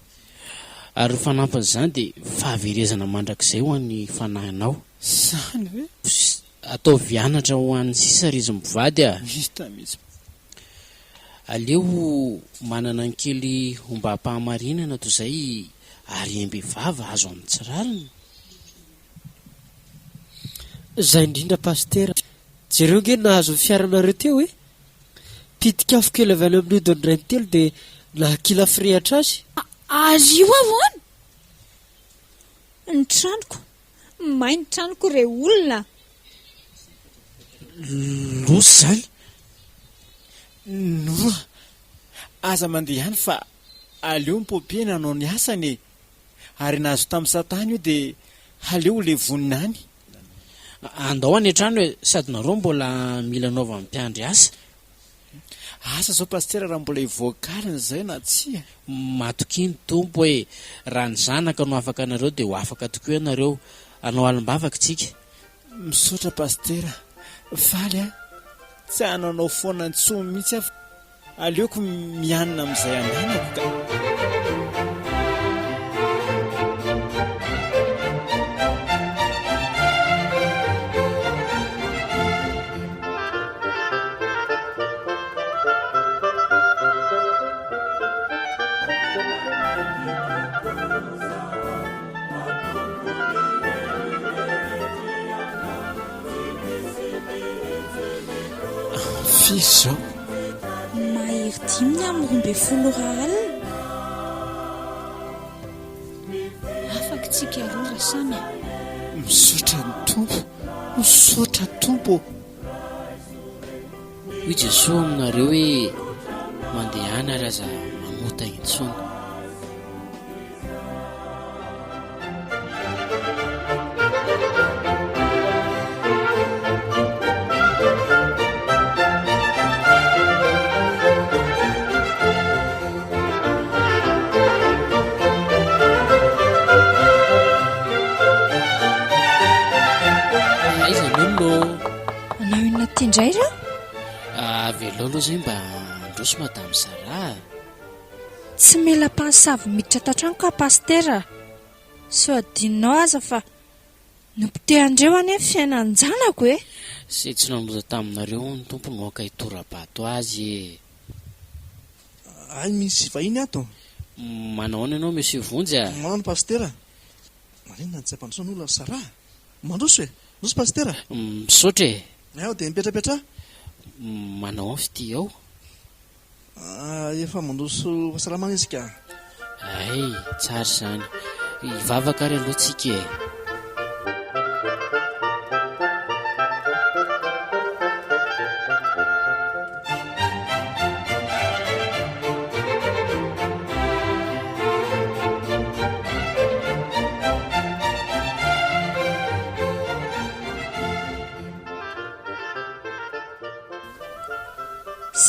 Ary ho fanampin'izany dia fahaverezana mandrakizay ho an'ny fanahinao. Izany hoe? Atao vianatra ho an'ny sisa ry izy mivady a. Mista mihitsy. Aleo manana ny kely ombam-pahamarinana toy izay ary embevava azo amin'ny tsirariny. Izay indrindra pastera. Jereo nge nahazo ny fiaranareo teo e? Pitika afo kely avy any amin'ny odiny ray telo dia nakila firehatra azy. Azy io ahoana? Ny tranoko. May ny tranoko re olona. Losy zany. Noa, aza mandeha ihany fa aleo mipompiana anao ny asany ary nahazo tamin'ny satany io dia aleo le vonina any. Andao any an-trano hoe sady nareo mbola mila naovan'ny mpiandry asa. Asa zao pastera raha mbola hivoakalina izay na tsia. Matoky ny tompo hoe raha ny zanaka no afaka anareo dia ho afaka tokoa ianareo, anao alim-bavaka tsika. Misaotra pastera, faly a, tsy hananao foana ny tsomy mihitsy afa. Aleoko mianina amin'izay ananako ka. Fiso mahery 5 alina. Afaka tsika roa raha samy. misaotra ny tompo, misaotra tompo. Hoy Jesosy aminareo hoe mandehana ary aza mamota intsony. Indray ra? Velao aloha izay mba androso madame Zara. Tsy mila mpansavy miditra tantrano ka pastera. So adinao aza fa nompitehandreo any fiainan'ny janako e. Izay tsy namoza taminareo ny tompo no aka hitorabato azy e. Ay misy vahiny ato. Manao any ianao monsieur Vonjy a? Manao pastera. Maninona ny tsy ampandroso n'olona Zara? Mandroso e? Mandroso pastera? Misaotra e. Ao dia mipetrapetra? Manao amin'ny fity ao. Efa mandroso fahasalamana izy ka. Ay, tsara izany. Hivavaka ary aloha tsika e.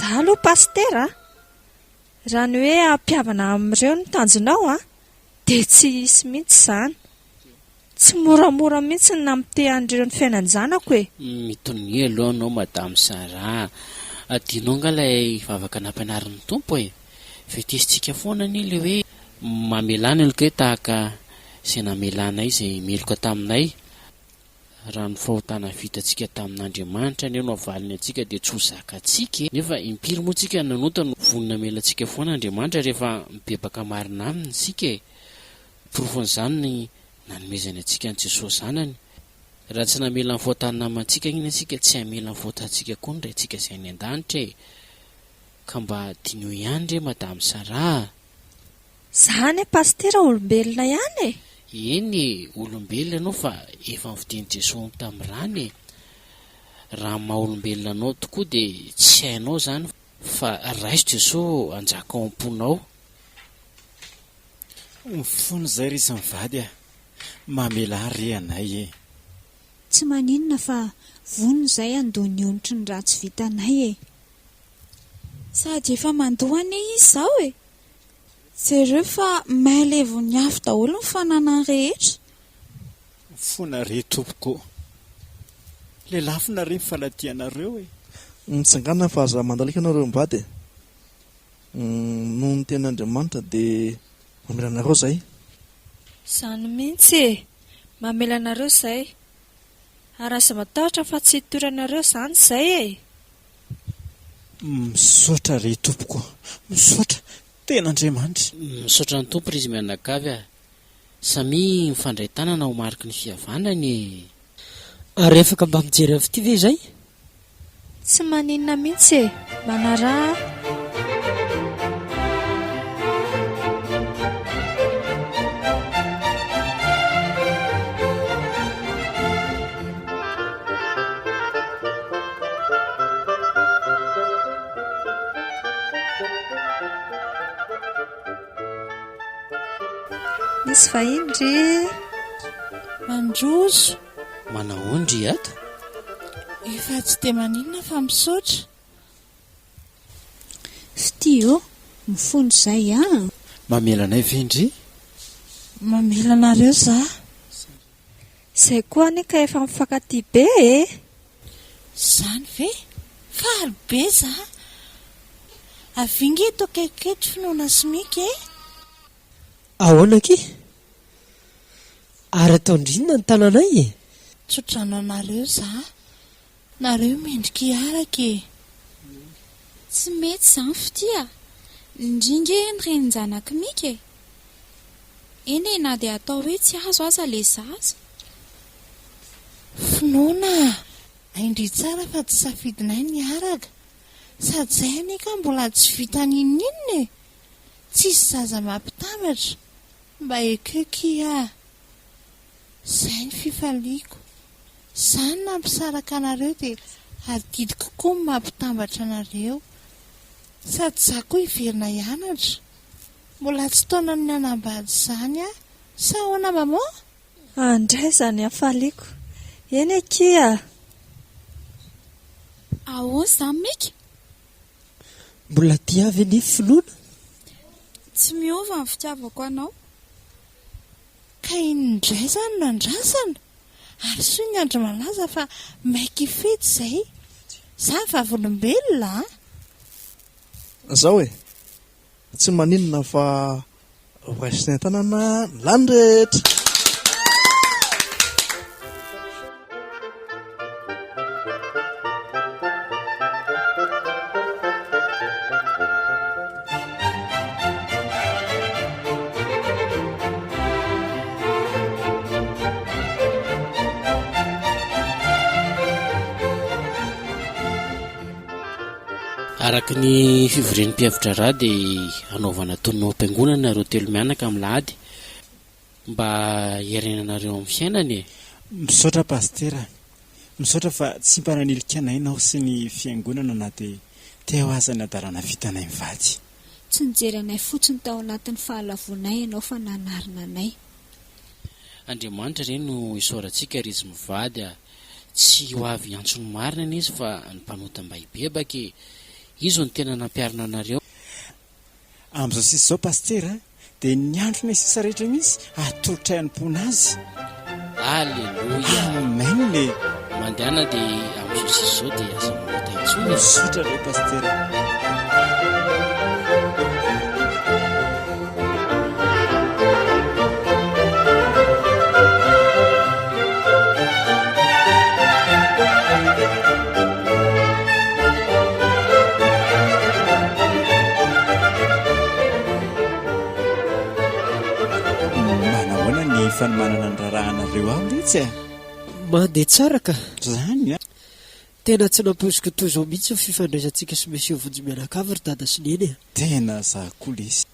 Izaho aloha pastera, raha ny hoe ampiavana amin'ireo ny tanjonao dia tsy hisy mihitsy izany. Tsy moramora mihitsy ny namitehan'ireo ny fiainan-janako e. Mitony aloha anao madame Sara, adinao nga ilay vavaka nampianarin'ny tompo e. Vetesintsika foana ny ilay hoe mamelana ilay tahaka izay namelanay izay meloka taminay. Raha ny fahotana vitantsika tamin'Andriamanitra ny no avaliny antsika dia tsy ho zakatsika. Nefa impiry moa tsika nanota no vonina melantsika foana Andriamanitra rehefa mibebaka marina aminy isika e. Porofon'izany ny nanomezany antsika ny Jesosy zanany. Raha tsy namela ny fahotana namantsika iny antsika, tsy hamela ny fahotantsika koa ny raintsika izay any an-danitra e. Ka mba dinio ihany re madame Sara. Izany pastera olombelona ihany e. Eny olombelona anao fa efa nividian'i Jesosy tamin'ny rany e. Raha maha olombelona anao tokoa dia tsy hainao izany fa raiso Jesosy anjaka ao am-ponao. Mifono izay ry izy mivady mamela re anay e. Tsy maninona fa vonona izay andony onitry ny raha tsy vitanay e. Sady efa mandohany izy izao e. Jereo fa mahalevy ny afo daholo ny fananany rehetra. Fona re tompoko. Le lafina re falatianareo e. Mitsangana fa aza mandalika anareo mivady e. Noho ny ten'Andriamanitra dia mamela anareo izay. Izany mihitsy e, mamela anareo izay. Ary aza matahotra fa tsy hitoranareo izany izay e. Misaotra re tompoko, misaotra ten'Andriamanitra. Misaotra ny tompo izy mianakavy a. Samy mifandray tanana ho mariky ny fihavanany e. Ary afaka mba mijery avy ity ve izay? Tsy maninona mihitsy e, manaraha. Misy vahiny ry. Mandroso. Manaondry ato? Efa tsy dia maninona fa misaotra. Fity mifono izay Mamela anay vendry? Mamela anareo za. Izay koa ny ka efa mifankatia be e. Izany ve? Faly be za. Avingy eto akaikaiky finoana simika e. Ahoana ky? Ary atao indrinona ny tananay e. Tsodrano anareo za. Nareo mendrika hiaraka e. Tsy mety izany fitia. Indringa ny renin-janaka mika e. Eny na dia atao hoe tsy azo aza le zaza. Finoana. Aindry tsara fa tsy safidinay ny araka. Sady izay anika mbola tsy vita ninninina e. Tsisy zaza mampitambatra. Mba ekaiky izay ny fifaliako. Izany nampisaraka anareo dia adidiko koa ny mampitambatra anareo. Sady za koa hiverina hianatra. Mbola tsy taona ny anambady izany sa ahoana mama? Andray izany hafaliako. Eny ekia. Ahoana izany mika? Mbola tia avy ny finoana? Tsy miova ny fitiavako anao. Ka indray izany no andrasana. Ary soa ny andro malaza fa maika ifety izay. Izany vavolombelona Zao e, tsy maninona fa raisina tanana lany rehetra. Araka ny fivoren'ny mpiavatra ra dia anaovana tonao am-piangonana nareo telo mianaka amin'ny lahady mba hiarenanareo amin'ny fiainany e. Misaotra pastera. Misaotra fa tsy mba nanilika anay nao sy ny fiangonana na dia teo aza ny adarana vitanay mivady. Tsy nijery anay fotsiny tao anatin'ny fahalavonay ianao fa nanarina anay. Andriamanitra ireny no isaorantsika ry izy mivady tsy ho avy antsony marina izy fa ny mpanota mba hibebaka izo ny tena nampiarina anareo. Amin'izao sisy izao pastera dia ny andro ny sisa rehetra mihitsy atolotra ihany-pona azy. Alleloia. Amen le mandehana dia amin'izao sisy izao dia aza mamota intsony. Misotra le pastera. Manahoana ny fanomanana ny rarahanareo aho mihitsy mandeha tsara ka zany tena tsy nampoiziko toizao mihitsy ny fifandraisantsika sy mesy vonjy mianakavy ry dada sy neny tena zakoa lesy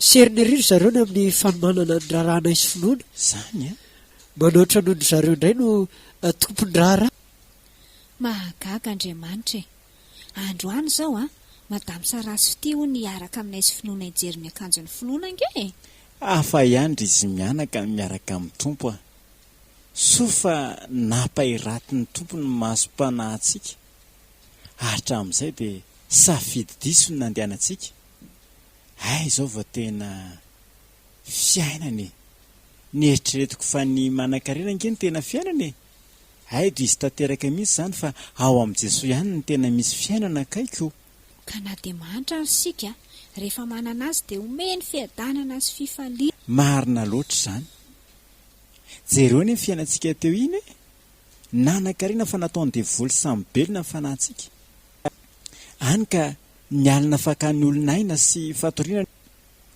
seriny riry zareo ny amin'ny fanomanana ny rarahana isy finoana zany manoatra nondry zareo indray no tompon-drara mahagaga Andriamanitra androany izao madamo Sarasy fity ho niaraka aminay sy finoana ijery ny akanjon'ny finoana nge afa ihany izy mianaka miaraka amin'ny tompo sofa napairatin'ny tompo ny masom-panahintsika hatramin'izay dia safidy diso ny nandehanantsika izao vao tena fiainana ny eritreretiko fa ny manan-karena nge ny tena fiainana dia izy tanteraka mihitsy izany fa ao amin'i Jesoa ihany ny tena misy fiainana akaiko ka na dia manitra ary sika rehefa manana azy dia omeny fiadanana sy fifaliana marina loatra izany jereo ny fiainantsika teo iny nanan-karena fa nataony devoly samy belona ny fanahintsika any ka mialina fakany olonaina sy fatoriana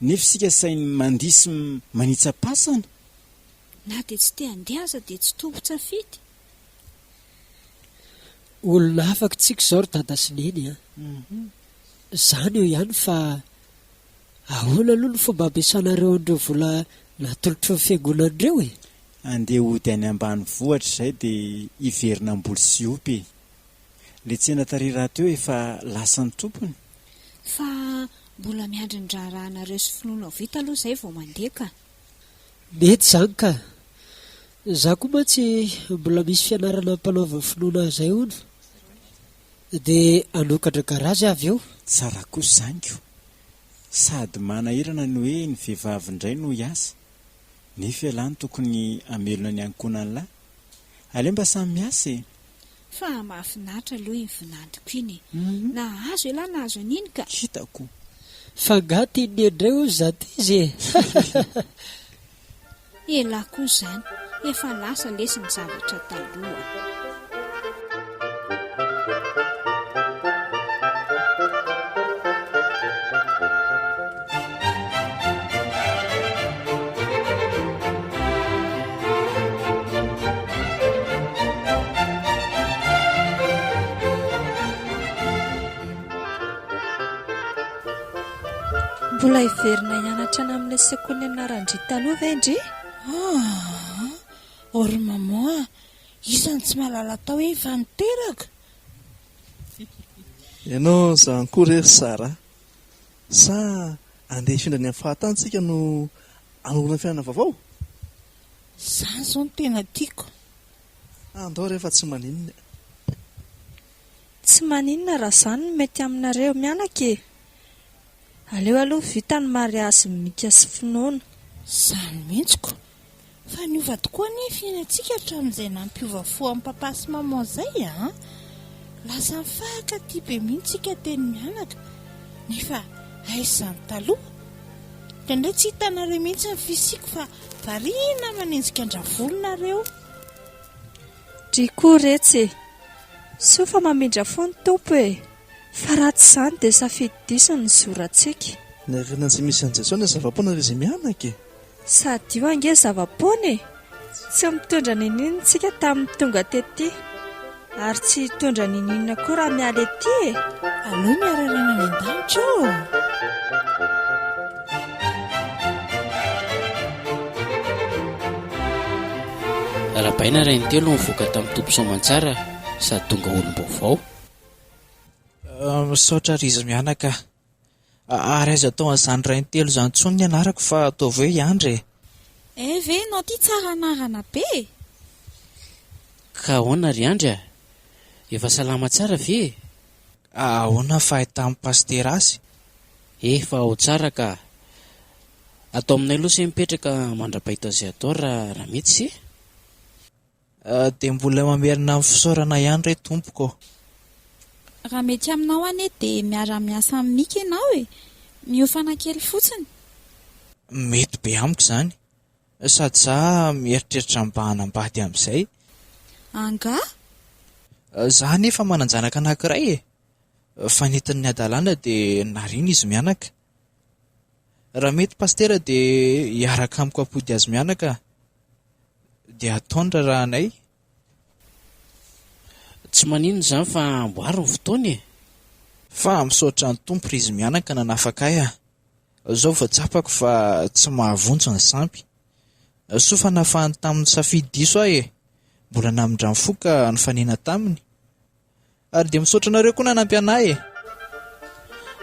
nefa sika sainy mandisy manitsapasana na dia tsy te handeaza dia tsy tompo-tsafidy olona afaka tsika izao ry dada sy neny izany eo ihany fa ahoana aloha ny fomba ampiasanareo an'ireo vola natolotry ny fiangonan'ireo andeha ody any ambany vohatra izay dia hiverina mboly sy opy le tsena tariraha teo efa lasany tompony fa mbola miandry ny rarahanareo sy finoana vita aloha izay vao mandeha ka mety izany ka za koa mantsy mbola misy fianarana mpanaova finoana izay ono dia anokatra garazy avy eo tsara kosa izanyko sady manahirana ny hoe ny vehivavy indray no hiasa nefa ialany tokony amelona ny ankonany lahy aleo mba samy miasa fa mahafinaritra aloha iny vinandriko iny na azo ialahy na azo aniny ka hitako fa ngatiny indray o zaty izy elahy koa izany efa lasa lesy ny zavatra taloha mbola hiverina hianatra any amin'ilay sekoly anarandry taloha ve indry ory mamoa isany tsy mahalala tao hoe efa niteraka ianao zany koa rery sara sa andeha hifindrany amin'ny fahatantsika no anorona fiainana vaovao zany zao no tena tiako andao rehefa tsy maninona tsy maninona raha izany no mety aminareo mianaka aleo aloha vita ny mariasy mika sy finoana zany mihitsiko fa niova tokoa ny fiainantsika hatramin'izay nampiova fo amin'ny papa sy maman izay lasa mifahaka tia be mihitsika teny mianaka nefa aizany taloha indray tsy hitanareo mihitsy ny fisiko fa variana manenjika andravolonareo dry koa retsy soa fa mamindra fo ny tompo fa raha tsy izany dia safidy-diso ny zorantsika ny arenany tsy misy an'izay ny zava-poana rehefa izay mianaka sady io ange zava-poana tsy mitondra nininitsika tamin'ny tonga tety ary tsy hitondra nininina koa raha miala ety aloha miararena ny an-danitra rahabaina ray ny telo mivoaka tamin'ny tompo soamantsara sady tonga olom-baovao misaotra rizy mianaka ary aiza tao an'izany ray ny telo izany tsony ny anarako fa ataovy hoe iandry ve nao ty tsara anarana be ka ahoana ry andry efa salama tsara ve ahoana fahitamin'ny pastera azy? Efa ho tsara ka atao aminay aloha se mipetraka mandrapaita izay atao raha mety se. Dia mbola mamerina amin'ny fisaorana ihany re tompoko. Raha mety aminao ane dia miara-miasa amin'ny Mika ianao miofana kely fotsiny. Mety be amiko izany, sady za mieritreritra mba hanambady amin'izay. Anga? Za nefa manan-janaka anankiray fa nentin'ny adalàna dia nariana izy mianaka. Raha mety pastera dia hiaraka amiko ampody azy mianaka dia ataony rahanay. Tsy maninona izany fa amboary ny fotoana fa misaotra ny tompo izy mianaka nanafaka ahy zao voatsapako fa tsy mahavonjy ny sampy. Soa fa nafahany tamin'ny safidy diso ahy mbola namindra mifoka ny fanena taminy, ary dia misaotra anareo koa nanampy anahy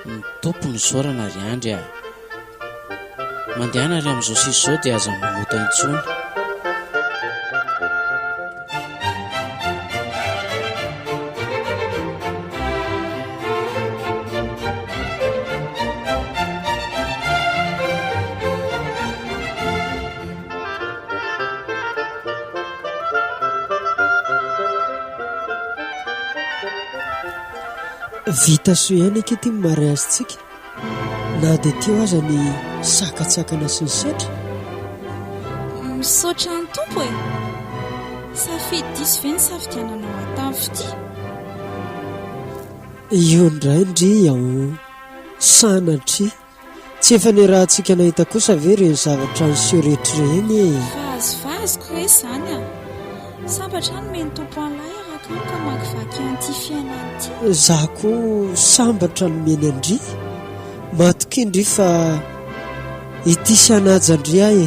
ny tompony saorana ry andry mandehana ry amin'izao sisy izao dia aza mamota intsony. Vita soa ihany ankehitriny mariazintsika, na dia teo aza ny sakatsakana sy ny setra. Misaotra ny tompo safidy diso ve ny safidiananao atamin'ny fity? Io indray ndry sanatry tsy efa ny raha antsika nahita kosa ve reny zavatra niseho rehetra reny. Vazovazoko hoe izany sambatra ny meny tompo an'ilay araka ka makivaky an'ity fiainana ity. Za koa sambatra no meny andry matokindry fa ity sianajandry ahy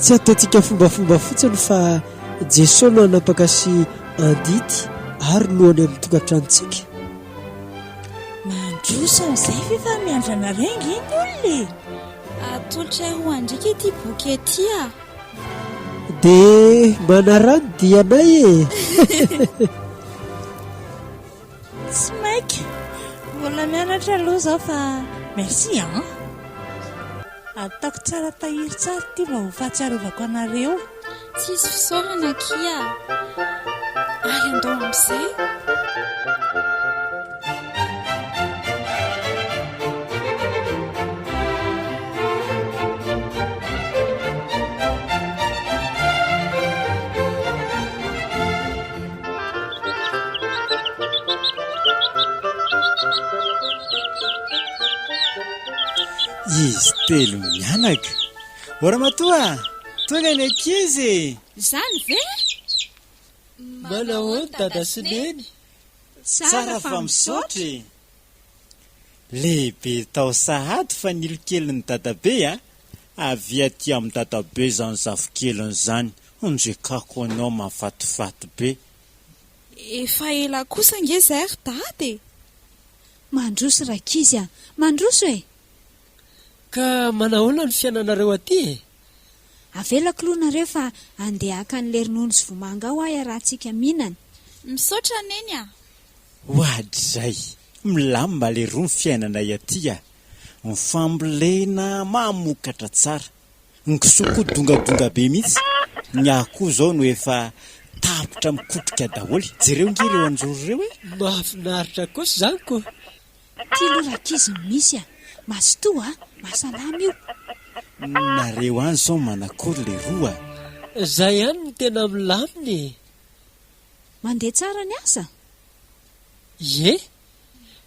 tsy ataontsika fombafomba fotsiny fa Jesosy no hanapaka sy andidy ary nohany amin'ny tokantranontsika. Mandrosa izay fa miandrana rengy iny olona atolotra ho andrika ity boky ety dia manarano dianay tsy maika mbola mianatra aloha zao fa merci ataoko tsara tahiry tsara ty mba ho fahatsiarovako anareo. Tsisy fisaorana kia ary andao amin'izay. Izy telo mianaka oramatoa tonga ny ankizy. Zany ve? Manao ny dada sy neny Tsara fa misaotra lehibe tao sahady fa nilokely ny dadabe avy aty amin'ny dadabe zany zafokeliny zany onjekako anao mafatifaty be. Efa ela kosa nge zay ry dady mandroso rakizy mandroso ka manahoana ny fiainanareo aty avelako loanareo fa andeha haka n'ilay ronono sy vomanga aho rahantsika mihinana. Misaotra neny hoadizay milamba le roa ny fiainanay aty ny fambolena mamokatra tsara ny kisoko dongadonga be mihitsy ny akoho zao no efa tapitra mikotrika daholo. Jereo ngireo anjoro reo mahafinaritra kosa zany ko ty lo rakizy misy masotoa mahasalama io nareo any zao manakory le roa zay ihany ny tena milaminy. Mandeha tsara ny asa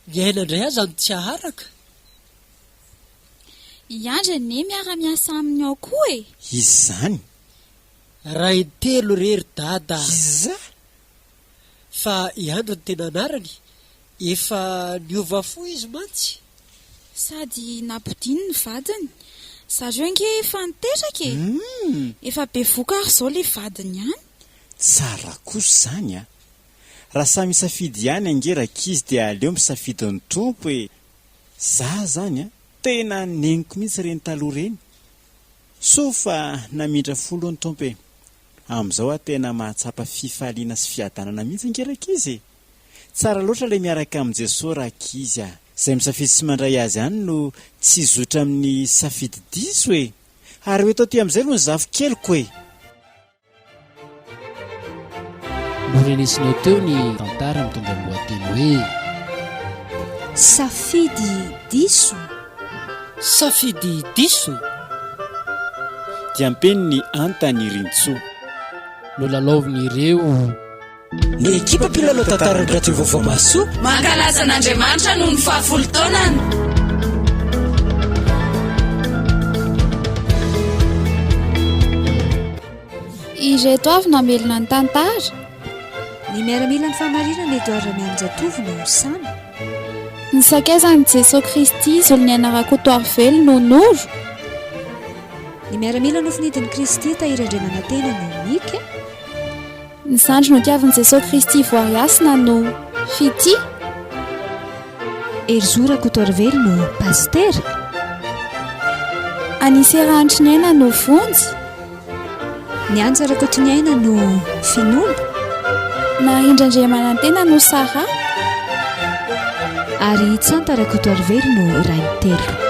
miaina indray aza no tsy aharaka iandra ne miara-miasa amin'ny ao koa izany raha intelo rery dada iza fa iandro ny tena anarany efa niova fo izy mantsy sady napodiny ny vadiny zareo nge efa niteraka efa be vokary zao le vadiny ihany. Tsara kosa zany raha samy misafidy ihany angerakizy dia aleo misafidy ny tompo za zany tena neniko mihitsy reny taloha reny so fa namindra folo ny tompo amin'izao tena mahatsapa fifaliana sy fiadanana mihitsy angerakizy tsara loatra ilay miaraka amin'ny jesosy rakizy a izay misafidy sy mandray azy any no tsy zotra amin'ny safidy diso hoe ary hoe tao ty amin'izay aloha ny zafo keliko hoe norenesinao teo ny tantara mitondra lohateny hoe safidy diso. safidy diso dia ampeny ny antany rintsoa no lalaoviny ireo ny ekipa mpilalao tantarany radio vaovao masoa mankalaza n'Andriamanitra noho ny fahafolo taonany. Ireto avy namelona ny tantara. Ny miaramila ny fahamarinana Edouard Mianjatovo no samy. Ny sakaizan'i Jesosy Kristy izolony anaran-kotoary velo no noro. Ny miaramila no finidin'i Kristy tahirandremanantena no mika. Ny zandry no tiavin'i Jesosy Kristy voariasina no fity. Erzora kotoary velo no pastera. Aniserahanitry ny aina no vonjy. Ny anjara kotony aina no finoana. Na indrandremanantena no sara. Ary tsantara kotoary velo no rainy telo.